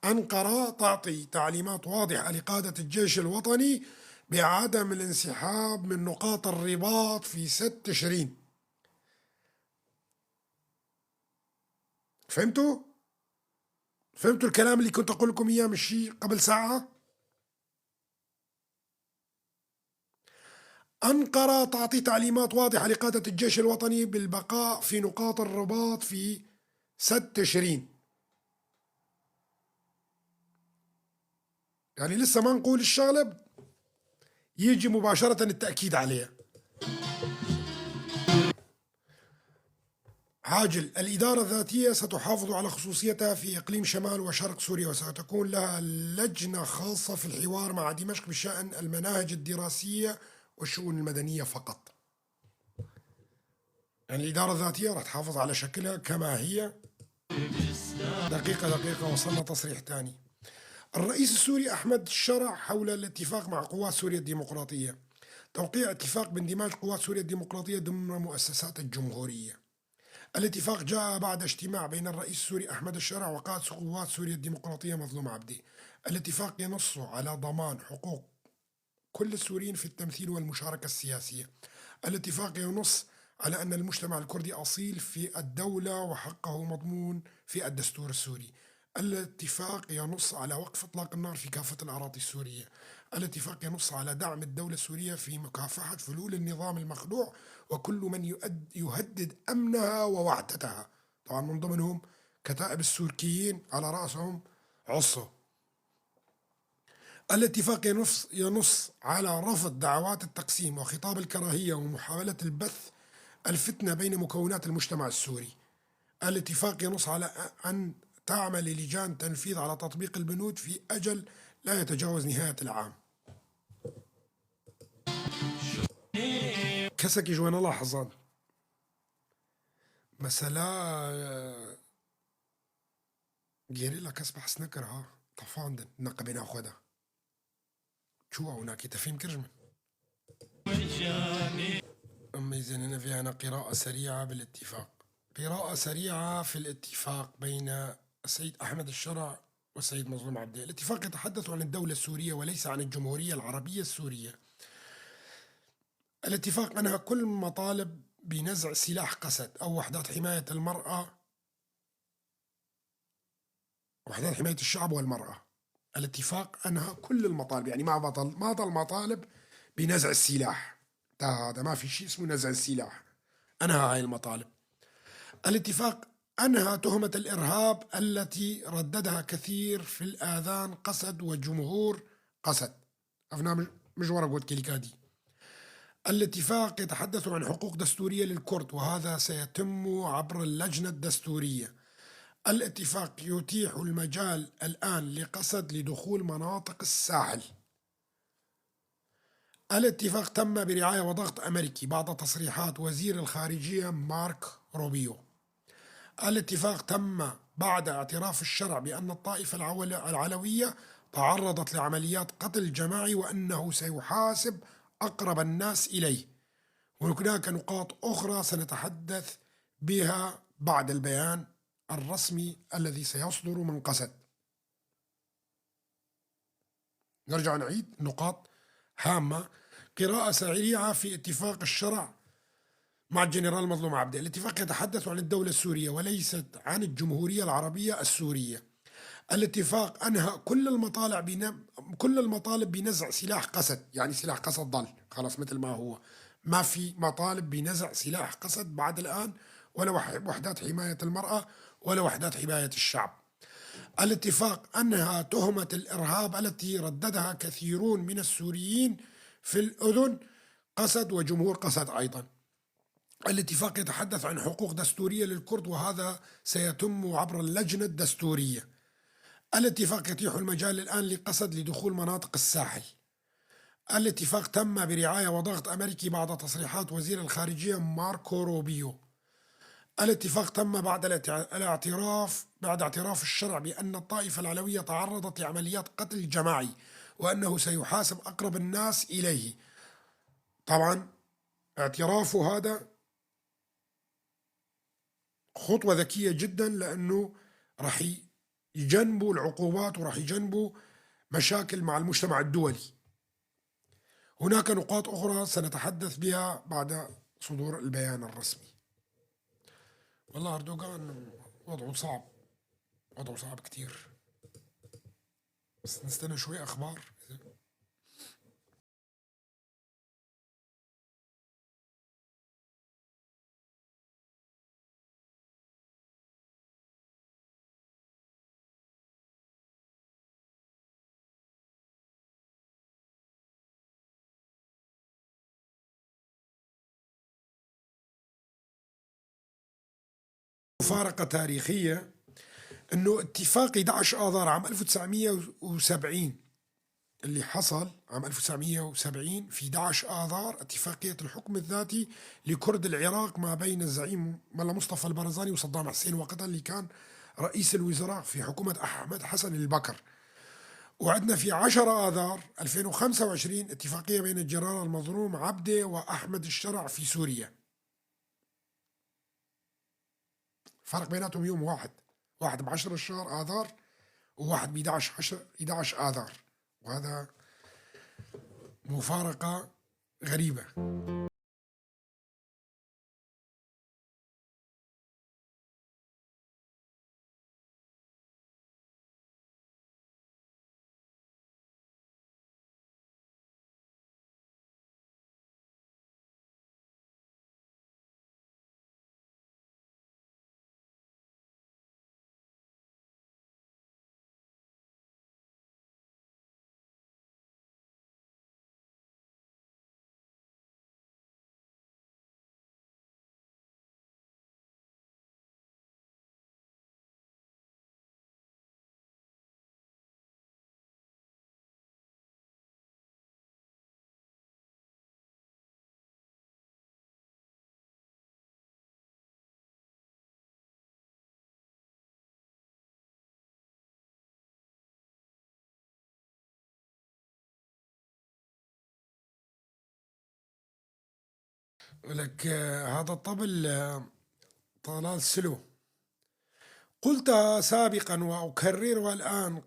أنقرة تعطي تعليمات واضحة لقادة الجيش الوطني بعدم الانسحاب من نقاط الرباط في 6 تشرين. فهمتوا؟ فهمتوا الكلام اللي كنت أقول لكم إياه من شي قبل ساعة؟ أنقرة تعطي تعليمات واضحة لقادة الجيش الوطني بالبقاء في نقاط الرباط في 6 تشرين. يعني لسه ما نقول الشغلة يجي مباشرة التأكيد عليها. عاجل. الإدارة الذاتية ستحافظ على خصوصيتها في إقليم شمال وشرق سوريا، وستكون لها لجنة خاصة في الحوار مع دمشق بشأن المناهج الدراسية والشؤون المدنية فقط. يعني الإدارة الذاتية راح تحافظ على شكلها كما هي. دقيقة وصلنا تصريح تاني. الرئيس السوري أحمد الشرع حول الاتفاق مع قوات سوريا الديمقراطية. توقيع اتفاق باندماج قوات سوريا الديمقراطية ضمن مؤسسات الجمهورية. الاتفاق جاء بعد اجتماع بين الرئيس السوري أحمد الشرع وقائد قوات سوريا الديمقراطية مظلوم عبدي. الاتفاق ينص على ضمان حقوق كل السوريين في التمثيل والمشاركة السياسية. الاتفاق ينص على أن المجتمع الكردي أصيل في الدولة وحقه مضمون في الدستور السوري. الاتفاق ينص على وقف إطلاق النار في كافة الأراضي السورية. الاتفاق ينص على دعم الدولة السورية في مكافحة فلول النظام المخلوع وكل من يهدد أمنها ووحدتها، طبعا من ضمنهم كتائب السوركيين على رأسهم عصو. الاتفاق ينص على رفض دعوات التقسيم وخطاب الكراهية ومحاولة البث الفتنة بين مكونات المجتمع السوري. الاتفاق ينص على أن تعمل لجان تنفيذ على تطبيق البنود في أجل لا يتجاوز نهاية العام. كسك جوانا لاحظان مثلا جيريلا كسبح سنكرها طفاندن نقبنا خدا شو هناك تفهم كرجمن. أما إذا هنا في أنا قراءة سريعة بالاتفاق. قراءة سريعة في الاتفاق بين السيد أحمد الشرع والسيد مظلوم عبدي. الاتفاق يتحدث عن الدولة السورية وليس عن الجمهورية العربية السورية. الاتفاق أنهى كل مطالب بنزع سلاح قسد أو وحدات حماية المرأة، وحدات حماية الشعب والمرأة. الاتفاق أنهى كل المطالب، يعني ما ضل مطالب بنزع السلاح، هذا ما في شيء اسمه نزع السلاح، أنهى هاي المطالب. الاتفاق أنهى تهمة الإرهاب التي رددها كثير في الآذان قسد وجمهور قسد. أفنا مش ورقة كليكادي. الاتفاق يتحدث عن حقوق دستورية للكرد وهذا سيتم عبر اللجنة الدستورية. الاتفاق يتيح المجال الآن لقسد لدخول مناطق الساحل. الاتفاق تم برعاية وضغط أمريكي بعد تصريحات وزير الخارجية مارك روبيو. الاتفاق تم بعد اعتراف الشرع بأن الطائفة العلوية تعرضت لعمليات قتل جماعي وأنه سيحاسب أقرب الناس إليه. وهناك نقاط أخرى سنتحدث بها بعد البيان الرسمي الذي سيصدر من قسد. نرجع نعيد نقاط هامة. قراءة سريعة في اتفاق الشرع مع الجنرال مظلوم عبده. الاتفاق يتحدث عن الدولة السورية وليست عن الجمهورية العربية السورية. الاتفاق أنهى كل المطالب بنزع سلاح قسد، يعني سلاح قسد ضل خلاص مثل ما هو، ما في مطالب بنزع سلاح قسد بعد الآن، ولا وحدات حماية المرأة ولا وحدات حماية الشعب. الاتفاق أنهى تهمة الإرهاب التي رددها كثيرون من السوريين في الأذن قسد وجمهور قسد أيضا. الاتفاق يتحدث عن حقوق دستورية للكرد وهذا سيتم عبر اللجنة الدستورية. الاتفاق يتيح المجال الآن لقسد لدخول مناطق الساحل. الاتفاق تم برعاية وضغط أمريكي بعد تصريحات وزير الخارجية ماركو روبيو. الاتفاق تم بعد اعتراف الشرع بأن الطائفة العلوية تعرضت لعمليات قتل جماعي وأنه سيحاسب أقرب الناس إليه. طبعا اعترافه هذا خطوة ذكية جدا لأنه راح يجنبوا العقوبات وراح يجنبوا مشاكل مع المجتمع الدولي. هناك نقاط أخرى سنتحدث بها بعد صدور البيان الرسمي. والله أردوغان وضعه صعب، وضعه صعب كتير، بس نستنى شوي أخبار. مفارقة تاريخية أنه اتفاق 11 آذار عام 1970 اللي حصل عام 1970 في 11 آذار اتفاقية الحكم الذاتي لكرد العراق ما بين الزعيم ملا مصطفى البرزاني وصدام حسين وقتها اللي كان رئيس الوزراء في حكومة أحمد حسن البكر. وعندنا في 10 آذار 2025 اتفاقية بين الجنرال المظلوم عبده وأحمد الشرع في سوريا. فرق بيناتهم يوم واحد، واحد ب10 الشهر آذار وواحد ب 11 آذار، وهذا مفارقة غريبة. لك هذا الطبل طلال سلو. قلت سابقا وأكررها الآن،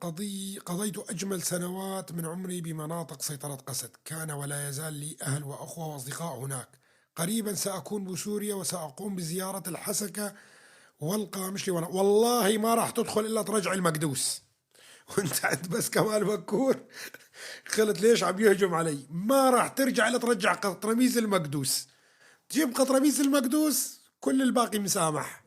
قضيت أجمل سنوات من عمري بمناطق سيطرة قسد، كان ولا يزال لي أهل وأخوة وأصدقاء هناك. قريبا سأكون بسوريا وسأقوم بزيارة الحسكة والقامشلي، والله ما راح تدخل إلا ترجع المقدوس. وانت عند بس كمال مكور قلت ليش عم يهجم علي؟ ما راح ترجع إلا ترجع قطرميز المقدوس، تجيب قطرميز المقدوس كل الباقي مسامح.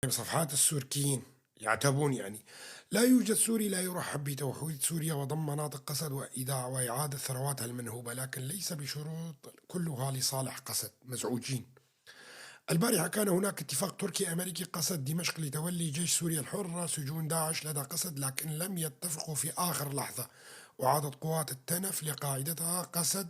صفحات السوركيين يعتبون يعني لا يوجد سوري لا يرحب بتوحيد سوريا وضم مناطق قسد وإيداع وإعادة ثرواتها المنهوبة، لكن ليس بشروط كلها لصالح قسد. مزعوجين. البارحة كان هناك اتفاق تركي أمريكي قسد دمشق لتولي جيش سوريا الحر سجون داعش لدى قسد، لكن لم يتفقوا في آخر لحظة، وعادت قوات التنف لقاعدتها قسد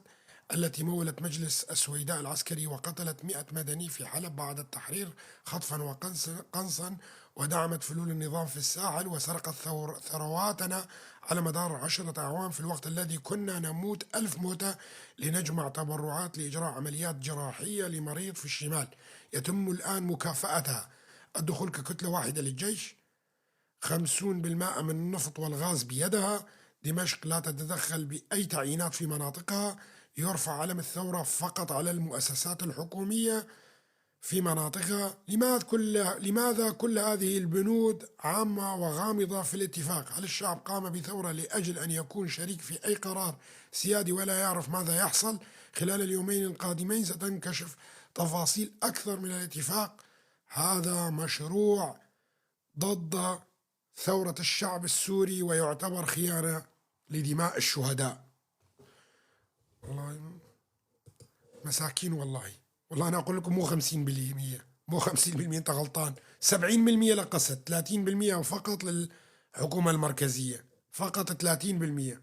التي مولت مجلس السويداء العسكري وقتلت 100 مدني في حلب بعد التحرير خطفا وقنصا، ودعمت فلول النظام في الساحل، وسرقت ثرواتنا على مدار 10 أعوام في الوقت الذي كنا نموت 1000 موتة لنجمع تبرعات لإجراء عمليات جراحية لمريض في الشمال يتم الآن مكافأتها. الدخول ككتلة واحدة للجيش، 50% من النفط والغاز بيدها. دمشق لا تتدخل بأي تعيينات في مناطقها. يرفع علم الثورة فقط على المؤسسات الحكومية في مناطقها. لماذا كل هذه البنود عامة وغامضة في الاتفاق؟ هل الشعب قام بثورة لأجل أن يكون شريك في أي قرار سيادي ولا يعرف ماذا يحصل؟ خلال اليومين القادمين ستنكشف تفاصيل أكثر من الاتفاق. هذا مشروع ضد ثورة الشعب السوري ويعتبر خيانة لدماء الشهداء. والله مساكين. والله أنا أقول لكم مو 50%، مو 50%، أنت غلطان. 70% لقسد، 30% فقط للحكومة المركزية، فقط 30%.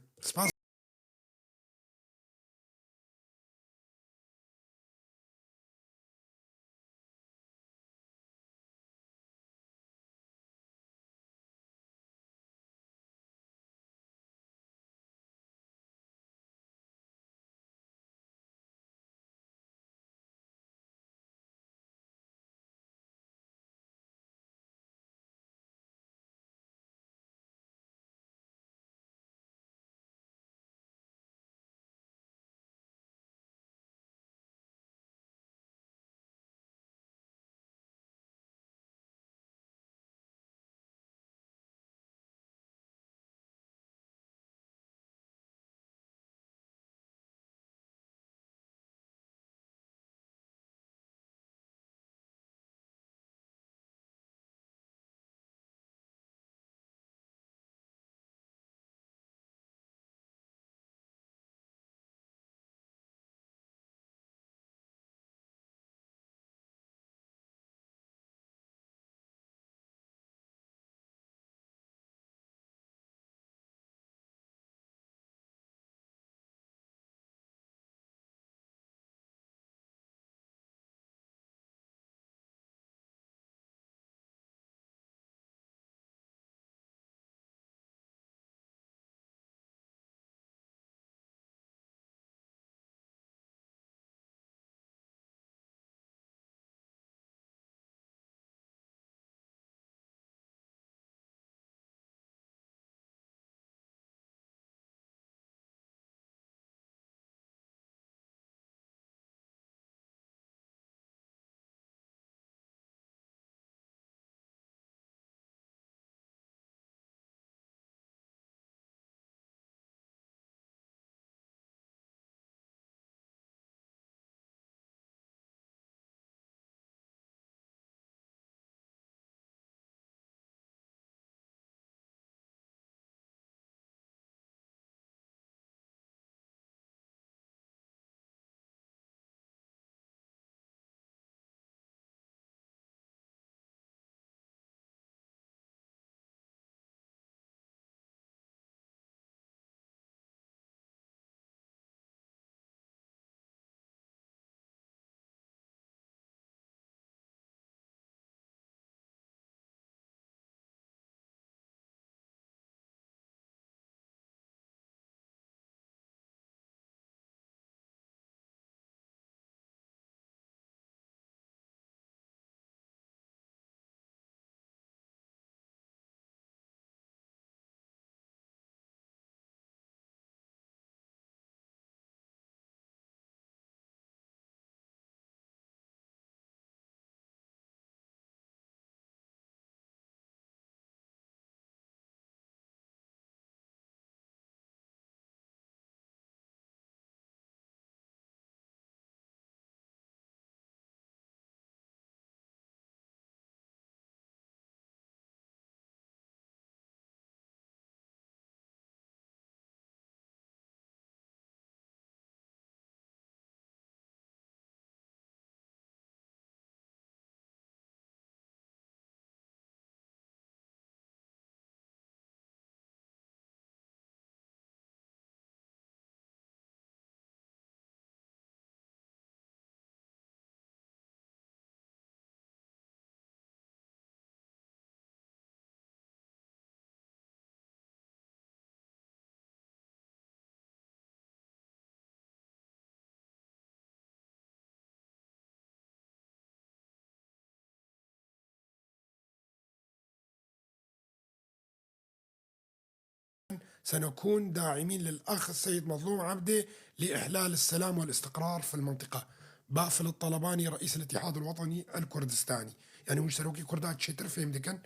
سنكون داعمين للأخ السيد مظلوم عبده لإحلال السلام والاستقرار في المنطقة. بافل الطلباني رئيس الاتحاد الوطني الكردستاني. يعني مش سروكي كردات شتر فهمدكن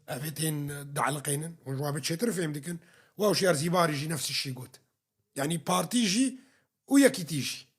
أفتين دعلقين وجوابت شتر فهمدكن واو شيار زيبار يجي نفس الشيء قلت يعني بارتي يجي ويكي تيجي.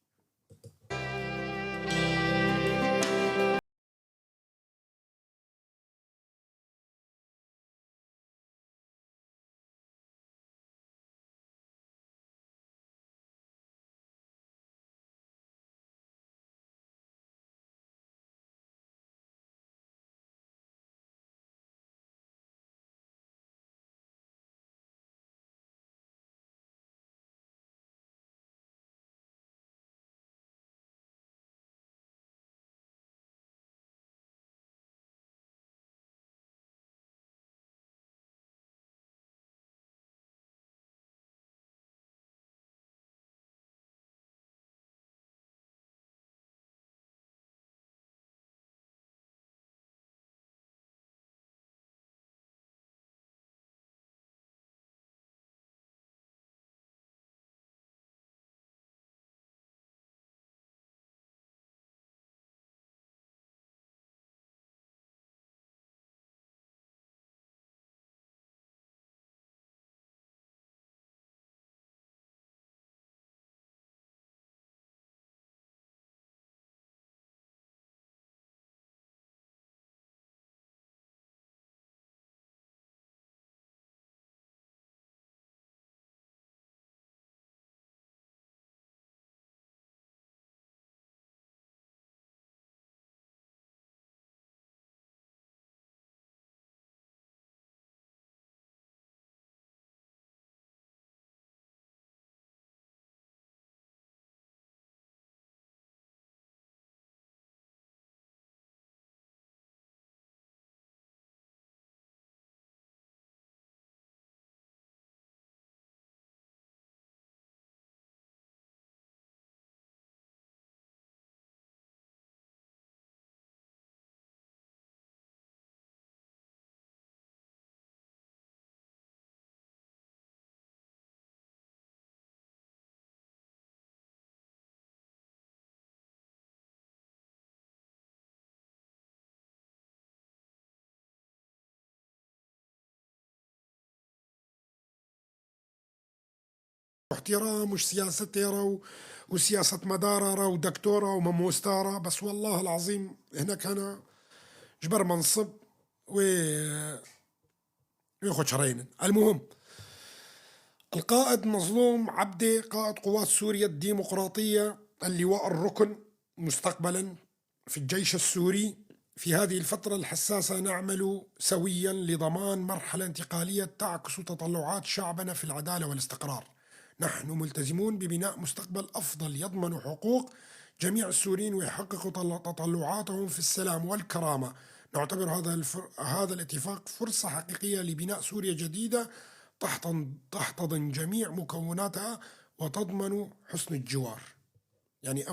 احترام وش سياسة تيرا وسياسة مدارة ودكتورة ومموستارة بس والله العظيم هنا كان جبر منصب و ياخد شرين. المهم القائد مظلوم عبده قائد قوات سوريا الديمقراطية اللواء الركن مستقبلا في الجيش السوري. في هذه الفترة الحساسة نعمل سويا لضمان مرحلة انتقالية تعكس تطلعات شعبنا في العدالة والاستقرار. نحن ملتزمون ببناء مستقبل أفضل يضمن حقوق جميع السوريين ويحقق تطلعاتهم في السلام والكرامة. نعتبر هذا الاتفاق فرصة حقيقية لبناء سوريا جديدة تحتضن جميع مكوناتها وتضمن حسن الجوار. يعني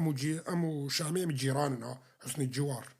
أمو شاميم جيراننا حسن الجوار.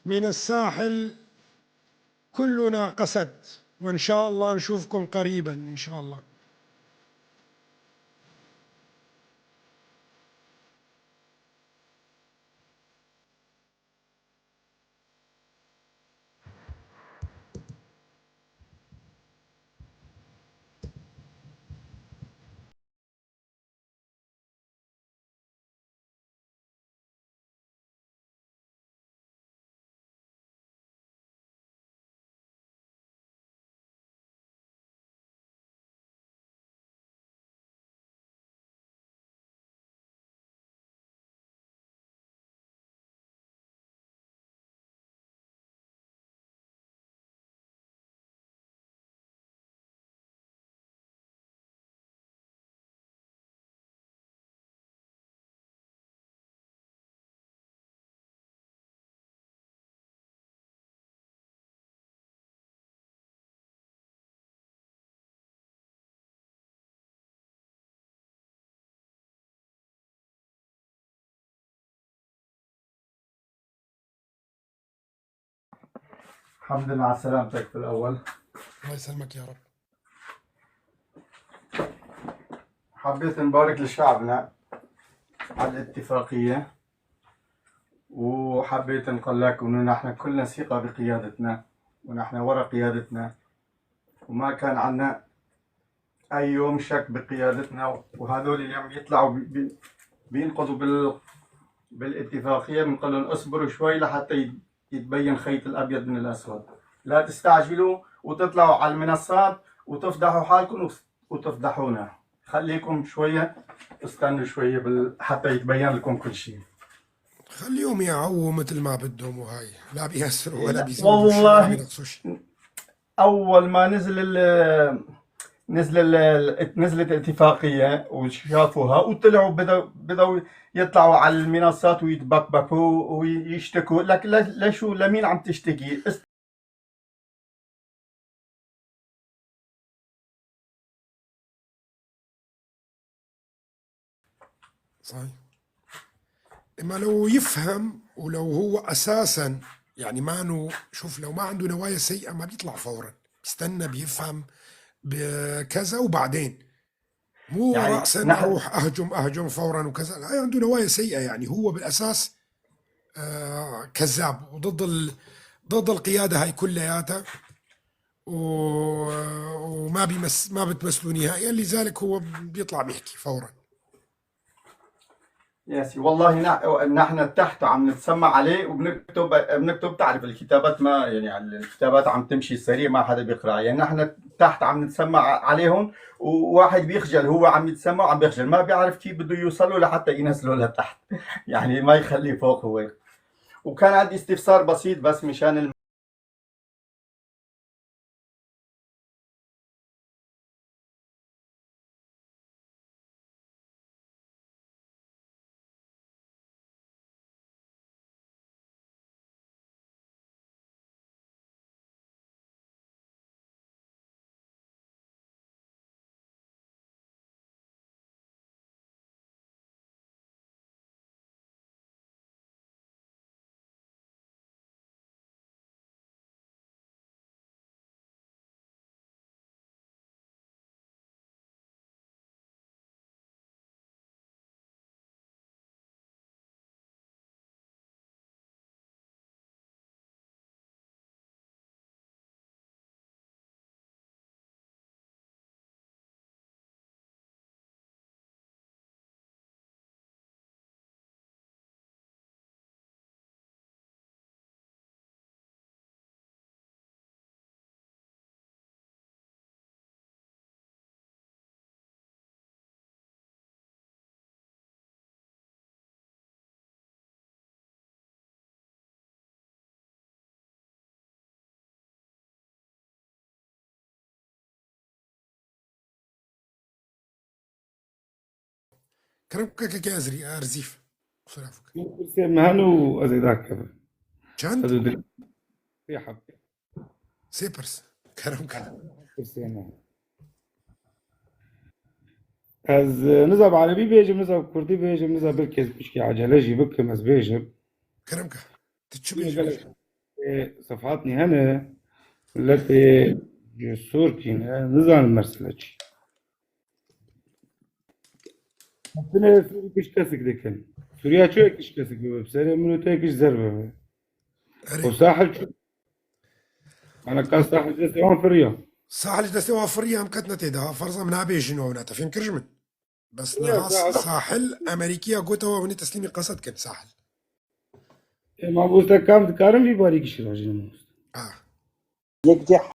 من الساحل كلنا قسد، وإن شاء الله نشوفكم قريبا إن شاء الله. الحمد لله على سلامتك في الأول. الله يسلمك يا رب. حبيت نبارك لشعبنا على الاتفاقية، وحبيت نقول لك إنه نحن كلنا ثقة بقيادتنا، ونحن ورا قيادتنا، وما كان عنا أي يوم شك بقيادتنا. وهذول اللي عم يطلعوا بينقضوا بالاتفاقية بنقول لهم اصبروا شوي لحتى يتبين خيط الأبيض من الأسود. لا تستعجلوا وتطلعوا على المنصات وتفضحوا حالكم وتفضحونا. خليكم شوية، استنوا شوية حتى يتبين لكم كل شيء. خليهم يعووا مثل ما بدهم، وهاي لا بيسروا ولا بيزودوا والله ولا بينقصوا شيء. أول ما نزلت الاتفاقية وشافوها وطلعوا بدأوا يطلعوا على المنصات ويتبكبكوا ويشتكوا لك. لشو؟ لمين عم تشتكي؟ صحيح. اما لو يفهم، ولو هو اساسا يعني شوف، لو ما عنده نوايا سيئة ما بيطلع فورا، بيستنى بيفهم بكذا وبعدين، مو يعني رأسا نحن اروح اهجم فورا وكذا. لا، عنده نوايا سيئة، يعني هو بالاساس كذاب ضد القيادة هاي كلياتها، وما ما بتمثلوا نهائيا، لذلك هو بيطلع بيحكي فورا. ياسي والله نحن تحت عم نتسمع عليه وبنكتب. تعرف الكتابات ما يعني الكتابات عم تمشي سريع، ما حدا بيقرا. يعني نحن تحت عم نتسمع عليهم، وواحد بيخجل، هو عم يتسمع وعم بيخجل، ما بيعرف كيف بده يوصلوا لحتى ينزلوا لتحت. يعني ما يخليه فوق هو. وكان عندي استفسار بسيط بس مشان كرمك كازري ارزيف صرافك كرسي مهانو أزيدك چند حدود ريحة سيبرس كرمك. كرسي مهان از نزب عربي بيجم نزب كردي بيجم نزب بركز بشكي عجلجي بكم از بيجم كرمك تتشو بيجم بيجي صفحاتني هنا التي صورتي نزان المرسلتش حتى سوري كش كسك دكن سوريا شو كش كسك بسرعة منو تاكش زربة أري وساحل شو أنا كان ساحل جالس يوم في الرياض ساحل جدا سوا فريا مكتنا تيدا فرزا من هابي جنو وناتا فين كرجمن بس يا نهاس ساحل ساحل أمريكية قوتها وني تسليمي قصد كن ساحل ما بوستا كام تكارم في باري كش راجل موس آه يكجح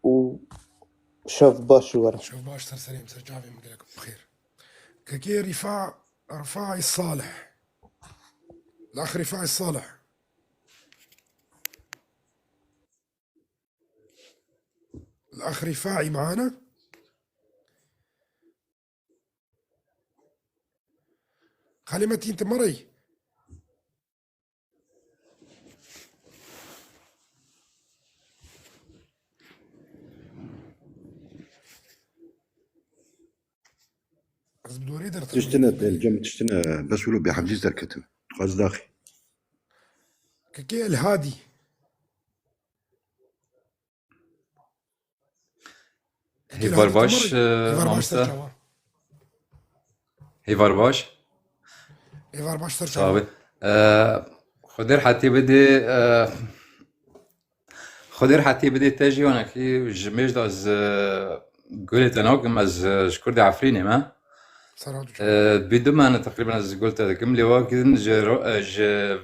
وشاف باش ورا شوف باش صار سليم صار جافي مقلك بخير كي رفاعي الصالح الأخ رفاعي الصالح الأخ رفاعي معانا خليمتي أنت مري بس بدوري درت تشتنا الجمع تشتنا بس ولو بحجز زركتم خاص داخل كي الهادي هیوار باش إيفار باش مامستا ترجع هیوار باش إيفار باش ترجع صافي خدر حتى بدي خدر حتى بدي تاجي وانا كي جميج از قلت انا وكم از شكردي عفريني ما صراحة بدون انا تقريبا از قلت هذا كم لي واكن ج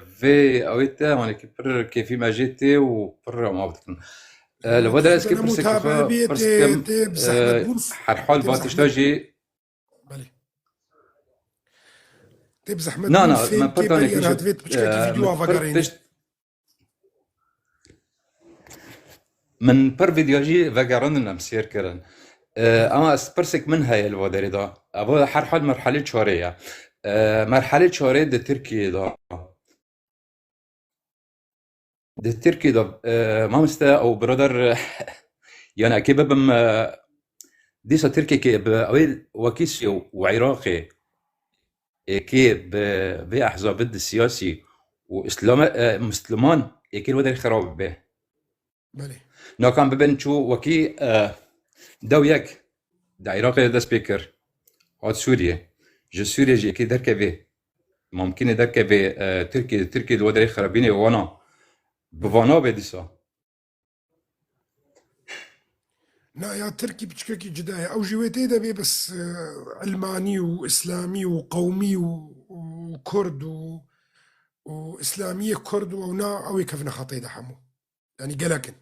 في اويتا وانا كبر كيفي ما جيتي وبر ما بتكن الوضع اسكي أنا متابع بيه برسكم بزحمة بونس حرحال باتش تاجي بلي تبزح لا مدمون لا فين ما كي بردوني برير هاد فيت بشكل فيديو افاقارين من بر فيديوجي فاقارون نمسير كرن اما اسبرسك من هاي الوضع دا ابو حرحال مرحلة شورية مرحلة شورية ده تركي دا ده تركي دا ما مستا او برادر يعني كيف بم ديسا تركي كي بأويل وكيسي وعراقي كي بأحزاب ضد السياسي وإسلام مسلمان كي الوضع خراب به بلي نو كان ببن شو وكي دو يك دا عراقي دا سبيكر هاد سوريا جو سوريا جي كي دركا به ممكن دركا به تركي الوضع خرابيني وانا بفانا بديسا لا يا تركي بشكل جداية أو جويتي ده بيه بس علماني وإسلامي وقومي وكرد وإسلامية كرد ونا أوي كفنا خطي ده حمو يعني قلقن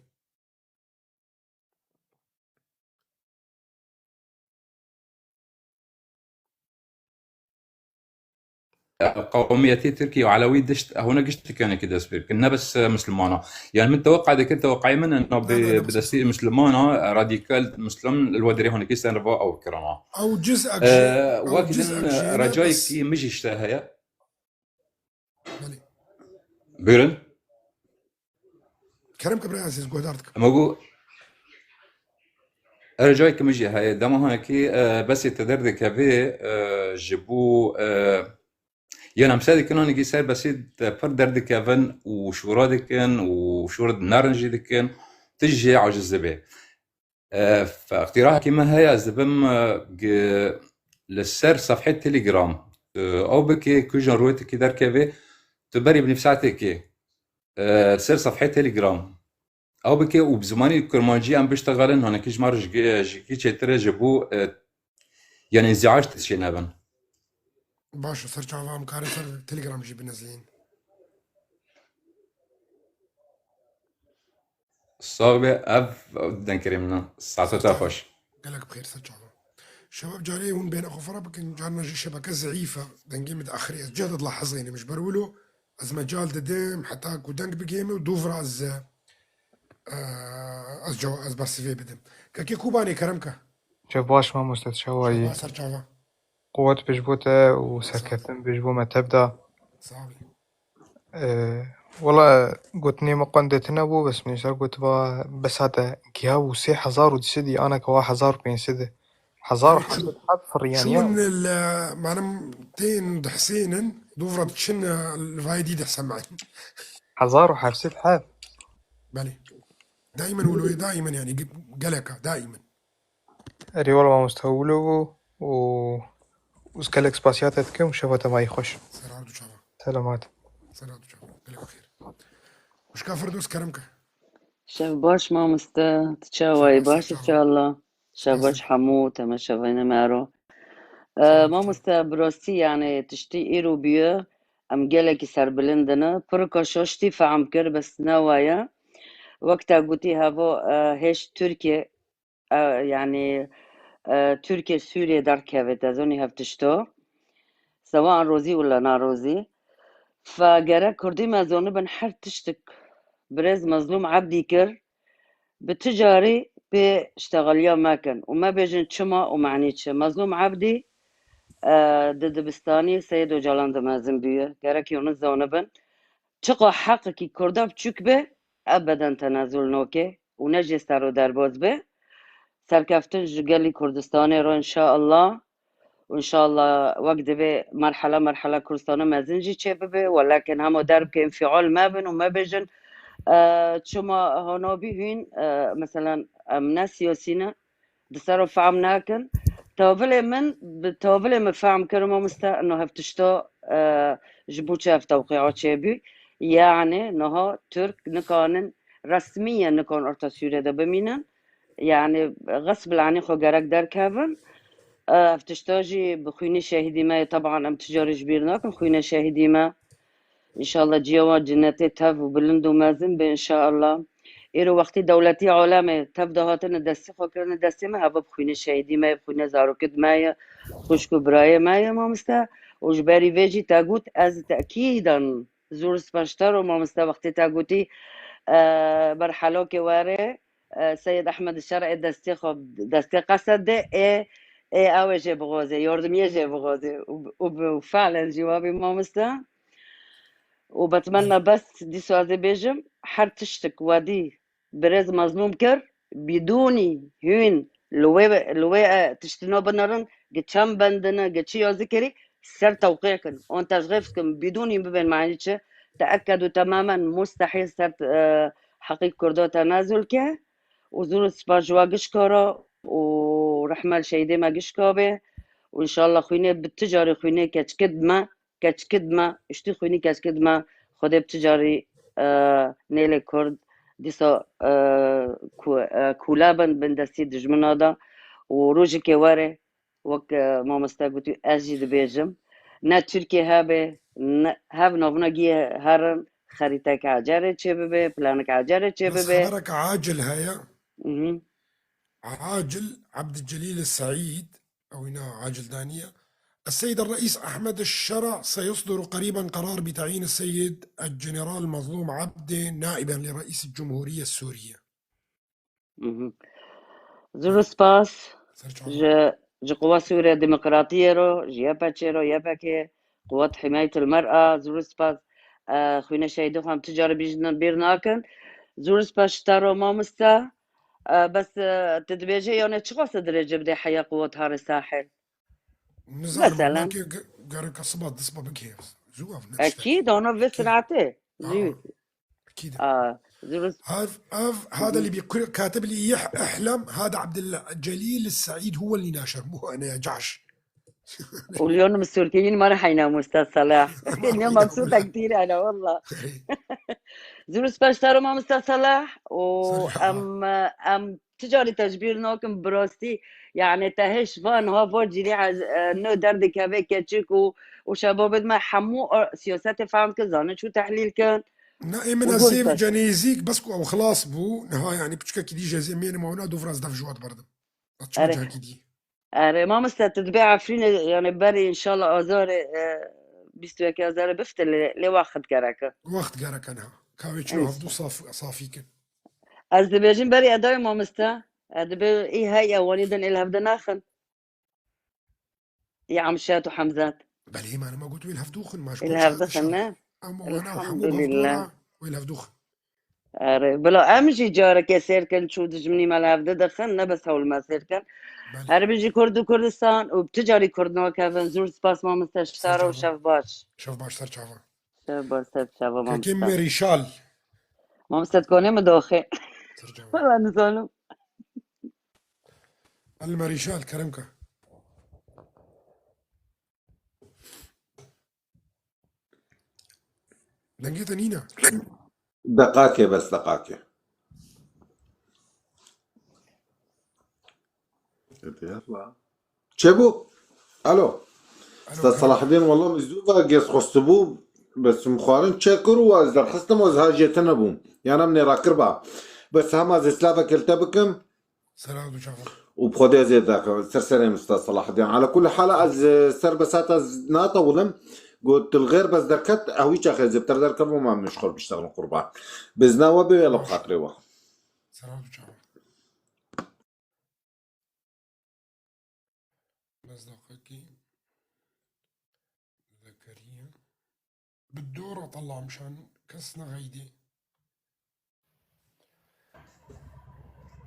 قوميتي تركي وعلوي دشت هنا قشت كان كده سبير كنا بس مسلمانة يعني من توقع ذيك توقعي من انه بدسي مسلمانة راديكال مسلم الودري هنا كيس رفا او كرامة أو جزء واكد رجايك كي مجي اشتهايا بلي بيرن كرم كبري عزيز قدرتك مقو رجايك مجي هاي دما هنا كي بس يتدرد كافي جبو يعني مساعد كانوا نجي سير بسيط فردر دكان وشورا دكان وشورا نارنجي دكان تجي عجز به فاقتراح كما هي زبم للسر صفحة تليجرام أو بكي كوجن رويت كي دار كافي تبري بنفساتك كي سر صفحة تليجرام أو بكي وبزماني كرمانجي أم بيشتغلن هنا كيش مارج كي تشتري جبو يعني انزعاج تشينابن باشا صار جافا مكاري صار تليجرام جيب نازلين صاحبي أف دن كريمنا الساعة تافش قالك بخير صار جافا شباب جاري هون بين أخو فرا بكن جارنا جي شبكة ضعيفة دنجي متأخرين جد لاحظيني مش برولو از مجال ددم حتى كودنك بجيمي ودوفرا از جو از برسيفي بدم كاكي كوباني كرمكا شوف باش ما مستد شوي شابا سر شابا قوة بجبوته وسركتن بجبو ما تبدأ صعبي والله قلتني ما قندتنا بو بس من شر قلت بس هذا جياب وسي حزار ودسدي أنا كوا حزار بين سدي حزار يعني حزار حد شون فريانيا معنا تين حسين دوفرا بتشن الفايدي دحسن معي حزار وحرسيت حال بالي دائما ولو دائما يعني قلقة دائما أري والله ما مستهوله وسكالك سباسيات كم شفته ما يخش سرعة شابا سلامات سرعة شابا قلق خير وش كافردوس كرمكا شب باش ما مسته تشاوي باش إن شاء الله شباش حمو تما شوينا مارو ما مسته براسي يعني تشتي إيرو بيو أم جالك سر بلندنا بركا شوشتي فعم كر بس نوايا وقتها قلتي هافو هيش تركيا يعني تركيا سوريا دارك هافت أزوني هفتشتو سواء روزي ولا ناروزي فجرا كردي ما زوني بن حر تشتك برز مظلوم عبدي كر بالتجاري بيشتغل يوم ما كان وما بيجن شما ومعنيتش مظلوم عبدي ضد بستاني سيد وجالان دمازن بيه جرك يونس زونبن تقا حقك كردا بتشك به ابدا تنازل نوكي ونجي سارو دربوز به سركفتن جگلی کردستانی رو ان شاء الله وان شاء الله وقت به مرحله کردستان مزنجي چه به ولكن هم درب که انفعال ما بين وما بيجن شما هنا بيهين مثلا امنا سياسينا دسارو فعم ناكن توابل من فعم كرما مستا انه هفتشتو جبوتش هف توقيعات شابي يعني انها ترك نكانن رسميا نكون ارتا سوريا دا بمينن يعني غصب عني خو جرك در كافن هفتشتاجي بخويني شاهدي ما طبعا ام تجاري جبير ناكن خوينا شاهدي ما ان شاء الله جيوات جنتي تاف وبلندو مازن ان شاء الله إيرو وقتی دولتی عالمه تبدا هاتن دستی خو کردن دستی ما هوا بخوینه شهیدی ما بخوینه زاروکت ما خوشکو برای ما ما مستا وجبری ویجی تاگوت از تأکیدا زور سپاشتر و ما مستا وقتی تاگوتی برحلو که واره سید احمد الشرعي دستی خو دستی قصد ده ای اوه جه بغازه یاردمیه جه بغازه وفعلا جوابي ما مستا وبتمنى بس دي سؤال بيجم حر تشتك ودي برز مظلوم كر بدوني هين لوي تشتنو بنرن جتشم بندنا جتشي يذكري سر توقيعكن وانت غفتكم بدوني ببين معنيتش تأكدوا تماما مستحيل سر حقيق كردو تنازل كه وزور سباجوا قشكارا ورحمل شيدي ما قشكابه وإن شاء الله خويني بالتجاري خويني كتشكدما اشتي خويني كتشكدما خده بتجاري نيل كرد ديسا كولابن بندسي دجمنا دا وروجي كواري وك ما مستقبتو أجي دبيجم نا تركي هابه هاب نوبنا جي هرن خريطة عجارة چه ببه بلانك عجارة چه بس ببه خبرك عاجل هيا عاجل عبد الجليل السعيد أو هنا عاجل دانية السيد الرئيس أحمد الشرع سيصدر قريبا قرار بتعيين السيد الجنرال مظلوم عبده نائبا لرئيس الجمهورية السورية زور سپاس سرچاوة. ج قوى سوريا ديمقراطية رو جيابا تشيرو يابا قوات حماية المرأة زور سپاس خوينا شايدو خام تجارة بيرناكن زور سپاس شتارو ما مستا بس تدبيجي يعني تشخص درجة بدي حياة قوات هار الساحل نزار مثلا ماكي قارك صبات دسبا بكيف زواف أكيد أنا بسرعته زيوت أكيد زور هذا اللي كاتب لي احلم هذا عبد الجليل السعيد هو اللي ناشر مو انا يا جعش واليوم السوريين ما راح يناموا أستاذ صلاح اليوم مبسوطة كثير أنا والله زور سپاس تارو ما أستاذ صلاح ام تجاري تجبير نوكم براستي يعني تهش فان ها فور جريعة نو درد كافي كتشك وشباب ما حمو سياسات فهم كزانه شو تحليل كان نائما الزيف جانيزيك بس او خلاص بو نها يعني بتشكا كدي جازي مين مونا دو فراس دف جوات برضه أره ما مستا تتبع عفرين يعني بري إن شاء الله آزار 21 بفت اللي واخد كراكه وقت قرك أنا كاويتشنو هفدو صافي كن از دبيجين بري اداي مامستا ادبي اي هاي وليدن الى هبدا ناخن يا عمشات وحمزات بل ما أنا ما قلت ويل هفدوخن ما الى شكون هبدا شاهد الشرح خنا أما أنا الحمد وحمود لله هفدورا ويل هفدوخن بلا امجي جارك يا سيركن شو دجمني مال هبدا دخلنا بس هول ما سيركن بل هر بيجي كرد وكردستان وبتجاري كردنا كافن زور سباس مامستا شتارا سرجافا وشاف باش شوف باش سرجافا شاف باش شافا كم مامستا ريشال مامستا تكوني مدوخي سرجافا والله نسولم المريشال كرمك دنقيت نينا دقاقة بس دقاقة. شبو الو استاذ صلاح الدين والله مزدوبة قيس خصبو بس مخارن تشكروا واز خصتم واز هاجتنا بوم يعني من راكربا بس هم از سلافا كلتبكم سلام شافا وبخدي زي ذاك سرسرين استاذ صلاح الدين على كل حال از سربسات از ناطا ولم قلت الغير بس دركت هويش اخي زبتر دركب وما مشغول بيشتغلوا قربان بزناوه بيلا بخاطري وا سلام شافا مصداقكي زكريا بالدور اطلع مشان كسنا غيدي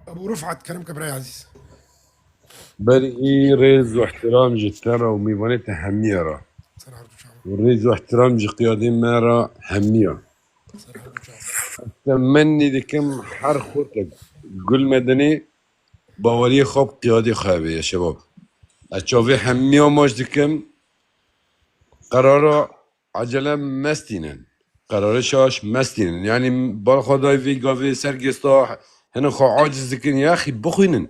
ابو رفعت كرمك براي عزيز بري ريز واحترام جترا وميوانيت هميرة سلام شافا والريز واحترام جي قيادي مارا همية سلام شافا تمني دكم حر خوتك قل مدني باوري خوب قيادي خابي يا شباب اتشوفي همية ماش دكم قرارا عجلة مستينن قرار شاش مستينن يعني بالخداي في قافي سرقستا هنا خو عاجز دكن يا اخي بخوينن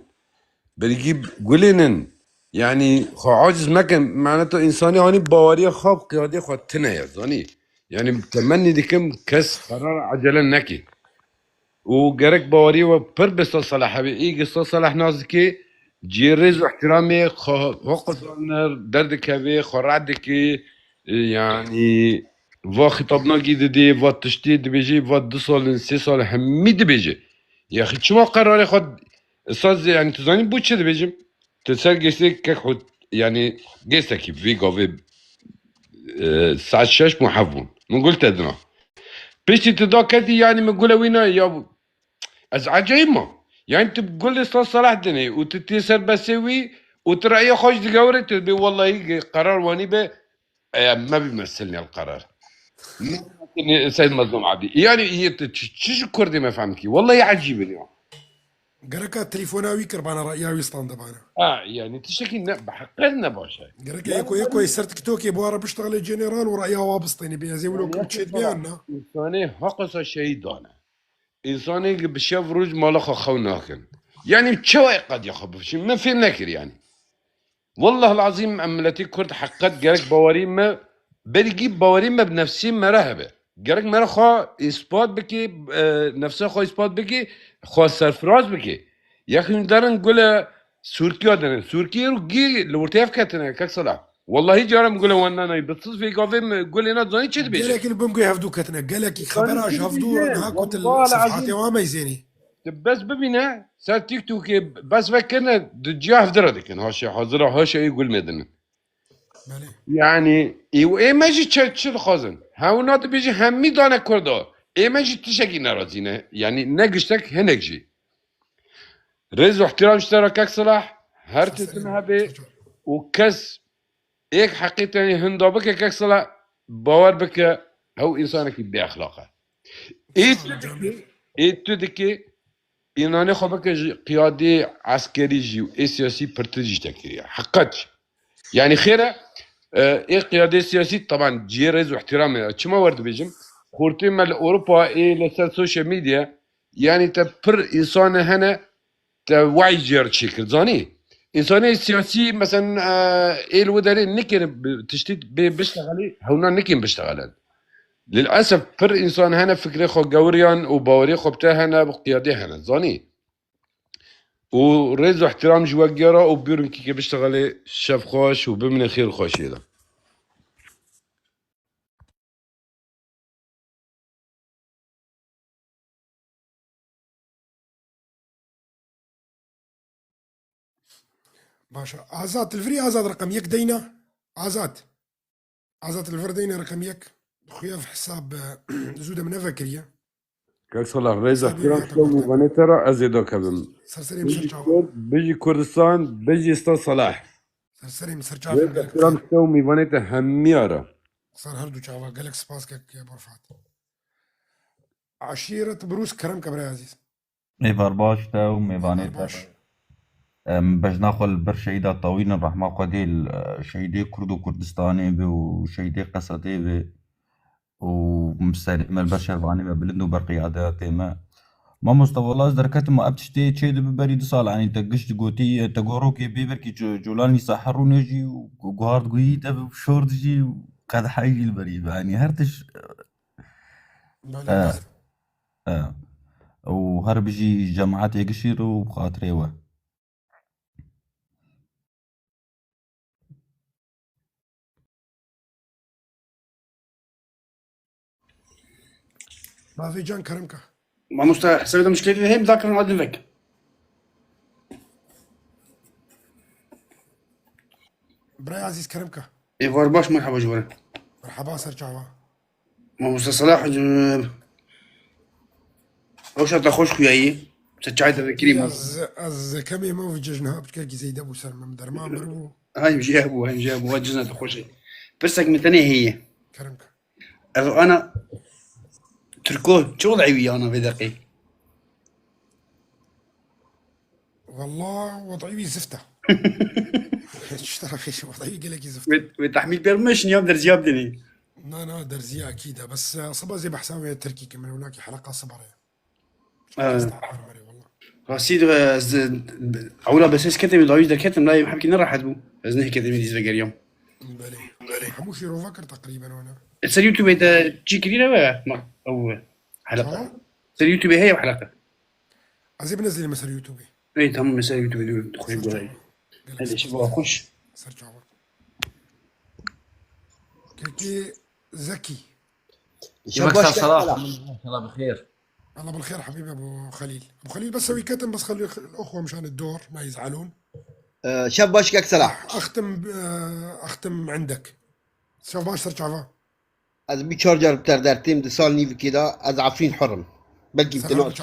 بيجيب قولينن يعني خو عاجز مكان معناته انساني هاني باوري خوب قيادي خو تنيا زاني يعني تمني دكم كس قرار عجلة نكي وجرك باوري وبر بس صلاح اي قصة صلاح نازكي جيرز واحترامي وقصان دردك هذي خرعدك يعني فا خطابنا جديد دي فا تشتيت بيجي فا 2 سال 3 سال حميد بيجي يا اخي شو ما قرار ياخد استاذ يعني تزاني بوتش بيجي تسرق سيك كحد يعني جيسك في قوي ساعة 6 محفون من قلت ادنا بيشتي تداكتي يعني مقولة وينا يا از عجيبة يعني انت بتقول لي استاذ صلاح دني وتتيسر بسوي وترأيه خوش دقوري تبي والله قرار واني به ما بيمثلني القرار سيد مظلوم عبدي يعني هي تشج كردي ما فهمتي والله يعجبني قرك تليفوناوي كربانا رأياوي ستاند بانا يعني تشكي بحقنا باشا قرك يكو يسر تيك توك يبوارا بيشتغل جنرال ورأيها وابسطيني بيها زي ولو كنت تشد بيانا انساني حقص شهيدانا انساني بشاف روج مالخ خوناكن يعني تشوي قد يخبش ما في نكر يعني والله العظيم عملتي كرد حقت جارك بواريم ما بلجيب بواريم ما بنفسي ما رهبه جارك ما خو اثبات بكي نفسه خو اثبات بكي خو سرفراز بكي يا اخي ندار نقول سوركي ودنا سوركي رجي لو ارتياف كاتنا كاك صلاح والله جارم نقول وانا انا بتصل في قافي قول لنا زاني تشد بيجي قالك البومقو يهفدو كتنا قالك خبراش هفدو نهاكوت الصفحات وما يزيني بس ببينا صار تيك توك بس فكرنا دجاه في دردك هاشي حاضر هاشي يقول مدن يعني ايه ماجي تشل خازن هاونات بيجي همي دانا كردا ايه ماجي تشكي نرازينه يعني نقشتك هنكجي رز واحترام اشتراكك صلاح هر تتنها بي وكس ايك حقيقة هندابك كك صلاح باور بك هو انسانك باخلاقه ايه تدكي اینانی خوبه که قیادی عسکری جی و سیاسی پرتجی تکریه حقیقت يعني خيره ايه قيادة سياسية طبعا جيرز واحترامي كما ورد بيجم خورتي مال اوروبا ايه لسا السوشيال ميديا يعني تبر انسان هنا توعي جير شكل زاني انسان سياسي مثلا ايه الوداري نكن تشتيت بيشتغلي هونا نكن بيشتغلن للاسف بر انسان هنا فكري خو قوريان وباوري خو بتاع هنا بقيادة هنا زاني ورز واحترام جوا جيرا وبيرم كي بيشتغل شاف خوش وبمن خير خوش هذا باشا عزات الفري عزات رقم يك دينا عزات الفر دينا رقم يك خويا في حساب زودة من فكرية كاك صلاح ريزا حسابي احترام وياك شلون مرتين ميفاني ترى ازيدو كبم سرسري بيجي مسرجعوا كرد بيجي كردستان بيجي استاذ صلاح سرسري مسرجعوا ريزا قالك احترام بخير شلون ميفاني هميارة صار هردو جاوا قالك سباسكك يا ابو رفعت عشيرة بروس كرم كبري عزيز ميفار باش تا ايوار وميفانيتا باش بجناخل بر شهيدا طويل الرحمة قديل شهيدي كرد وكردستاني بي وشهيدي قصتي بي ومستلم البشر باني بلندو برقياداتي ما مصطفى الله دركت ما ابتشتي تشي ببريد صال يعني تقش قوتي تقورو كي بيبركي جولاني ساحرو نجي وقهارد قويتا شورد جي وقد حيجي البريد يعني هرتش بلا آه بس آه وهرب بيجي جماعات يقشيرو بخاطري ما في جان كرمكه ما مستحيل سويت مشكلتي هي مذاكر نقعد نفك براي عزيز كرمكه ايفار باش مرحبا جوارا مرحبا سرجعوا ما مستر صلاح اوشا تخوش وياي سجعت الكريم از كمي ما في جنها بتكي زي دابو سلمى درمان بربو هاي مجابو وجزنا تخوشي برسك مثني هي كرمكه انا تركو شو وضعي ويا انا في دقيق والله وضعي زفته اشترى في وضعي قال لك زفته وتحميل بيرميشن يوم درجة بدني لا درزيه اكيد بس صبا زي بحساوي التركي كمان هناك حلقه صبر راسيد اولا بس كتب داويش ده كتب لا يحب كنا راح ادبو ازنه كتب دي زبقر يوم بلي حموش يرو فكر تقريبا وانا سر يوتيوب ده تشي كبيره ما او حلقه سر يوتيوب هي وحلقه عزي بنزل مسار يوتيوبي اي تمام مسار يوتيوب تخش جواي هذا شيء بخش سرجع كيكي زكي مساء صلاح ان شاء الله بخير الله بالخير حبيبي ابو خليل بس سوي كتم بس خلي الاخوه مشان الدور ما يزعلون شاب باشكك صلاح اختم عندك شاب باش ترجع از بي تشارجر بتاع دار تيم دي سال نيف كده از عفرين حرم بلكي بتنوع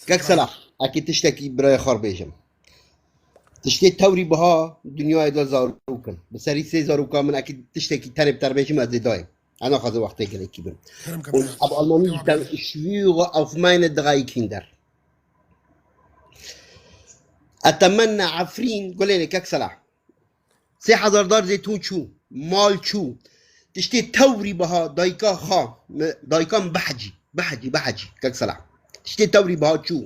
كاك صلاح اكيد تشتكي براي خربيجم تشتكي توري بها دنيا دا زاروكن بسري سي زاروكا من اكيد تشتكي ترب تربيجم از داي انا خذ وقتي كده كبر ابو الماني كان شويغ auf meine drei Kinder اتمنى عفرين قول لي كاك صلاح سي حضر دار زيتون شو مال شو تشتي توري بها دايكا خا دايكا بحجي كاك صلاح تشتي توري بها شو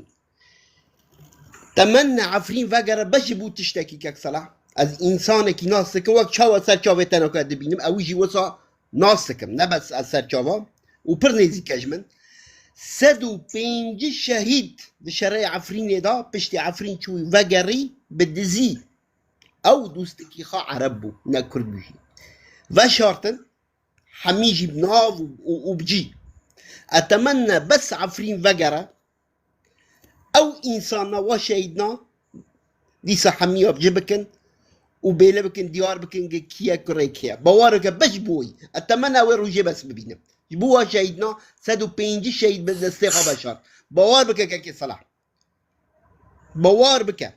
تمنى عفرين فقر بجبو تشتكي كاك صلاح از انسانك ناسك وقت شاو سر چاوتنا كد بينم او يجي وصا ناسكم نبس از سر چاوا و پر نزی کجمن 105 شهید به شرع عفرین دا پشتی عفرین چوی وگری بدزی او دوستکی خا عرب بو نه کرد بجی و شارتن حمیجی بناف و بجی اتمنى بس عفرين وقرة او انساننا وشهيدنا ديسا حمية بجبكن وبيلا بكن ديار بكن كيا كريكيا بوارك بش بوي اتمنى ويروجي بس ببينم جبوها شهيدنا 105 شهيد بالدستيقة بشر بوار بك كاكي صلاح بوار بك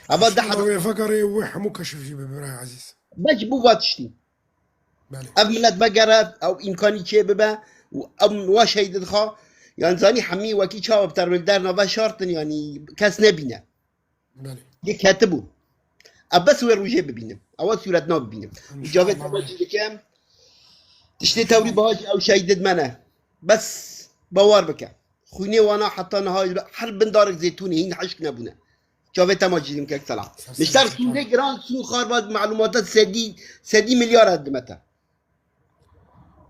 أبدا حدا فكري وحمو كشف جيبه براي عزيز بش بواتشتي أبملت بقرة أو إمكاني شيء ببا وأم وشهيد الخا يعني زاني حمي وكي شاب بتربل دارنا بشارتن يعني كاس نبينا يكاتبوا أبس ويروجي ببينم أول سورتنا ببينم جابت تبجي كام تشتي توري بهاجي أو شهيد منا بس بوار بك خويني وانا حطينا هاي حرب دارك زيتوني هين حشكنا بنا جابت تماجي لمكك سلام مشترك سوري جراند سو خاربات معلومات سدي مليار قدمتها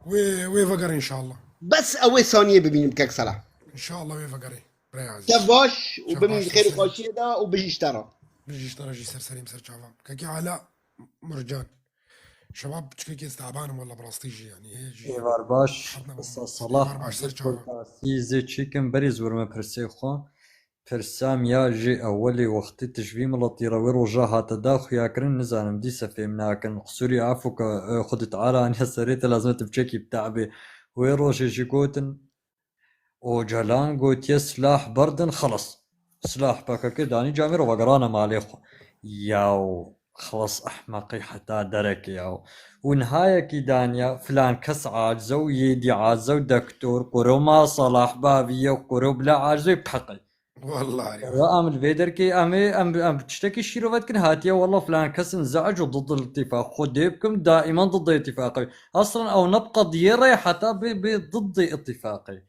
وي فقر ان شاء الله بس اول ثانيه ببينم كك سلام ان شاء الله وي فقري براي عزيز شباش وبمن خير خوشي دا وبيجي اشترى جي سر سليم سر شباب كاكي علاء مرجان شباب كيكي تعبان ولا براستيجي يعني هيجي ايوار باش صلاح سيزي تشيكن بريز ورما برسي خو پرسام یا جی اولی وقتی تشویم لطیره و روژا هات داخل یا کرن نزانم دیسا فهم ناکن قصوری عفو که خودت عاران هسريت لازم تبشكي بتعبي ويروجي جيكوتن وجلان قوت يا سلاح بردن خلص سلاح باكا كداني جامير وقرانا ماليخو ياو خلص احمقي حتى درك ياو ونهاية كيدانيا فلان كس عاجزو يدي عاجزو دكتور قرو ما صلاح بابية وقرو بلا عاجزو بحقي والله يا وأم الفيدر كي أم بتشتكي الشيروفات كن هاتيا والله فلان كس انزعج ضد الاتفاق خديبكم دائما ضد اتفاقي أصلا أو نبقى ديري حتى ضد اتفاقي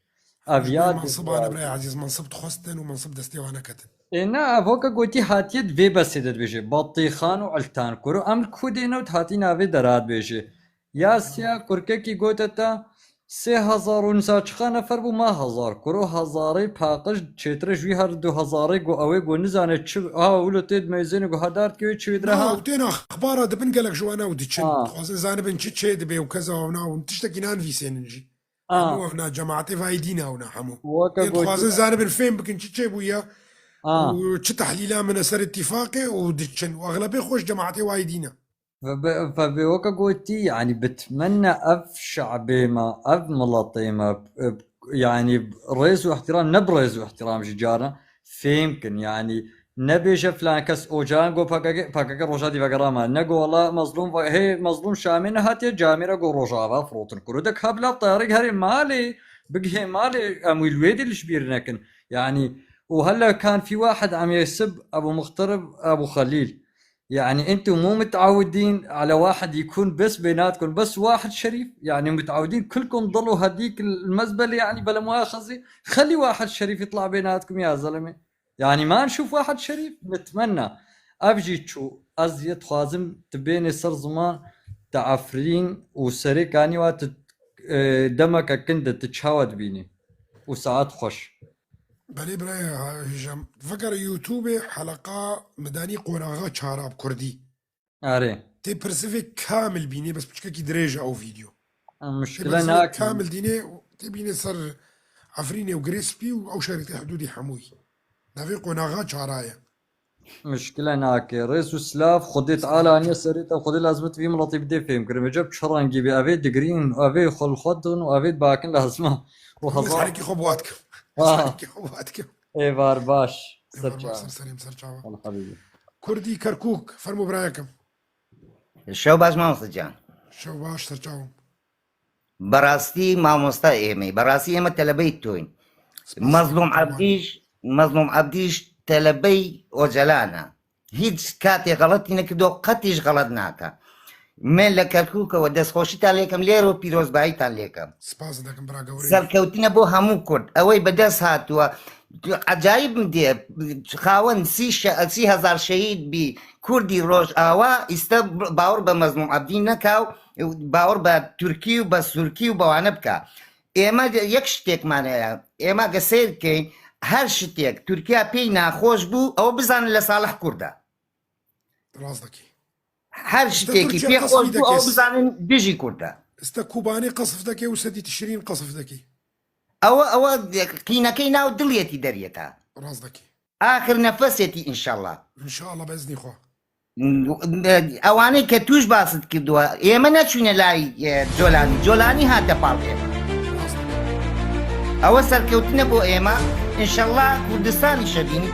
أبيات منصب أنا بري عزيز منصب تخستن ومنصب دستي وأنا كتن إنا أفوكا قوتي هاتيت في بسيدت بيجي بطيخان وعلتان كورو أم كودينو تهاتينا في درات بيجي ياسيا كوركيكي قوتتا 3000 نفر بو ما هزار كرو هزاري باقش تشترش وي هر 2000 جو اوي جو نزانه تش ولو تيد ميزين جو هدارت كيو تشويدرها وتينا اخبار دبن قالك جو انا وديتشن خاص زانب تشي دبي وكذا ونا وتشتكي نان في سننجي وفنا جماعتي فايدينا ونا حمو خاص زانب فين بكن تشي بويا وتحليلا من اثر اتفاقي وديتشن واغلبيه خوش جماعتي وايدينا فبوكا قوتي يعني بتمنى اف شعبي ما اف ملطي ما يعني رئيس واحترام نبرز واحترام جارنا فيمكن يعني نبي فلان كس اوجان جو باكا روجاتي فقراما نقو والله مظلوم هي مظلوم شامين هاتي جاميرا جو روجابا فروتن كرودك هبلا طارق هري مالي بقي مالي اموي الويدي اللي شبيرنكن يعني وهلا كان في واحد عم يسب ابو مغترب ابو خليل يعني انتم مو متعودين على واحد يكون بس بيناتكم بس واحد شريف يعني متعودين كلكم ضلوا هديك المزبله يعني بلا مؤاخذه خلي واحد شريف يطلع بيناتكم يا زلمه يعني ما نشوف واحد شريف نتمنى ابجي تشو ازيد خوازم تبيني صار زمان تعفرين وسري كاني وقت دمك كنت تتشاود بيني وساعات خوش بلي براي هشام فكر يوتيوب حلقة مداني قوراغا شاراب كردي اري تي برسيفي كامل بيني بس بشكاكي دريجة او فيديو المشكلة هناك كامل ديني تبيني صار عفريني وجريسبي او شريطي حدودي حموي نافي قوراغا شارايا مشكلة هناك رئيس وسلاف خديت على اني سريت وخدي لازمت في مراتي بدي فيهم كريم جاب شرانجي بي دقرين وافي خل خدن وافي باكن لازمه وهزار عليك خبواتكم اي باش سلام سرچاوا حبيبي كردي كركوك فرموا برايكم شو باش مامۆستاجان شو باش سرچاوا بەڕاستی مامۆستا ئێمەی بەڕاستی ئێمە تەلەبەی تۆین مەزلوم عەبدیش تەلەبەی ئۆجەلانە هیچ کاتێ غەڵەتی نەکردو قەتیش غەڵەت ناکە من لە کەرکووکەوە دەستخۆشیتان لێکەم لێرە و پیرۆزباییتان لێکەم سەرکەوتنە بۆ هەموو کورد ئەوەی بەدەست هاتووە عەجایبم دێ خاوەن 30,000 شەهید بی کوردی ڕۆژ ئاوا ئیستا باوەڕ بە مەزلوم عەبدی نەکاو باوەڕ بە تورکی و بە سورکی و بەوانە بکە ئێمە یەک شتێکمان هەیە ئێمە گە سیر بکەین هەر شتێک تورکیا پێی ناخۆش بوو ئەوە بزانن لە ساڵح کووردە هەر شتێکی پێ خۆش بوو ئەو بزانن دژی کووردە ئێستا کوبانی قەسف دەکەی و سەدی تشرین قەسف دەکەی ئەوە قینەکەی ناو دڵیەتی دەریێتە ڕاست دەکەی ئاخر نەفەسێتی ئینشاءڵڵا ئینشاءڵڵا بەئیزنی خوا ئەوانەی کە توش باست کردووە ئێمە نەچوینە لای جۆلانی هاتە پاڵ ئێمە ئەوە سەرکەوتنە بۆ ئێمە ئینشاءڵڵا کوردستانی شەبینی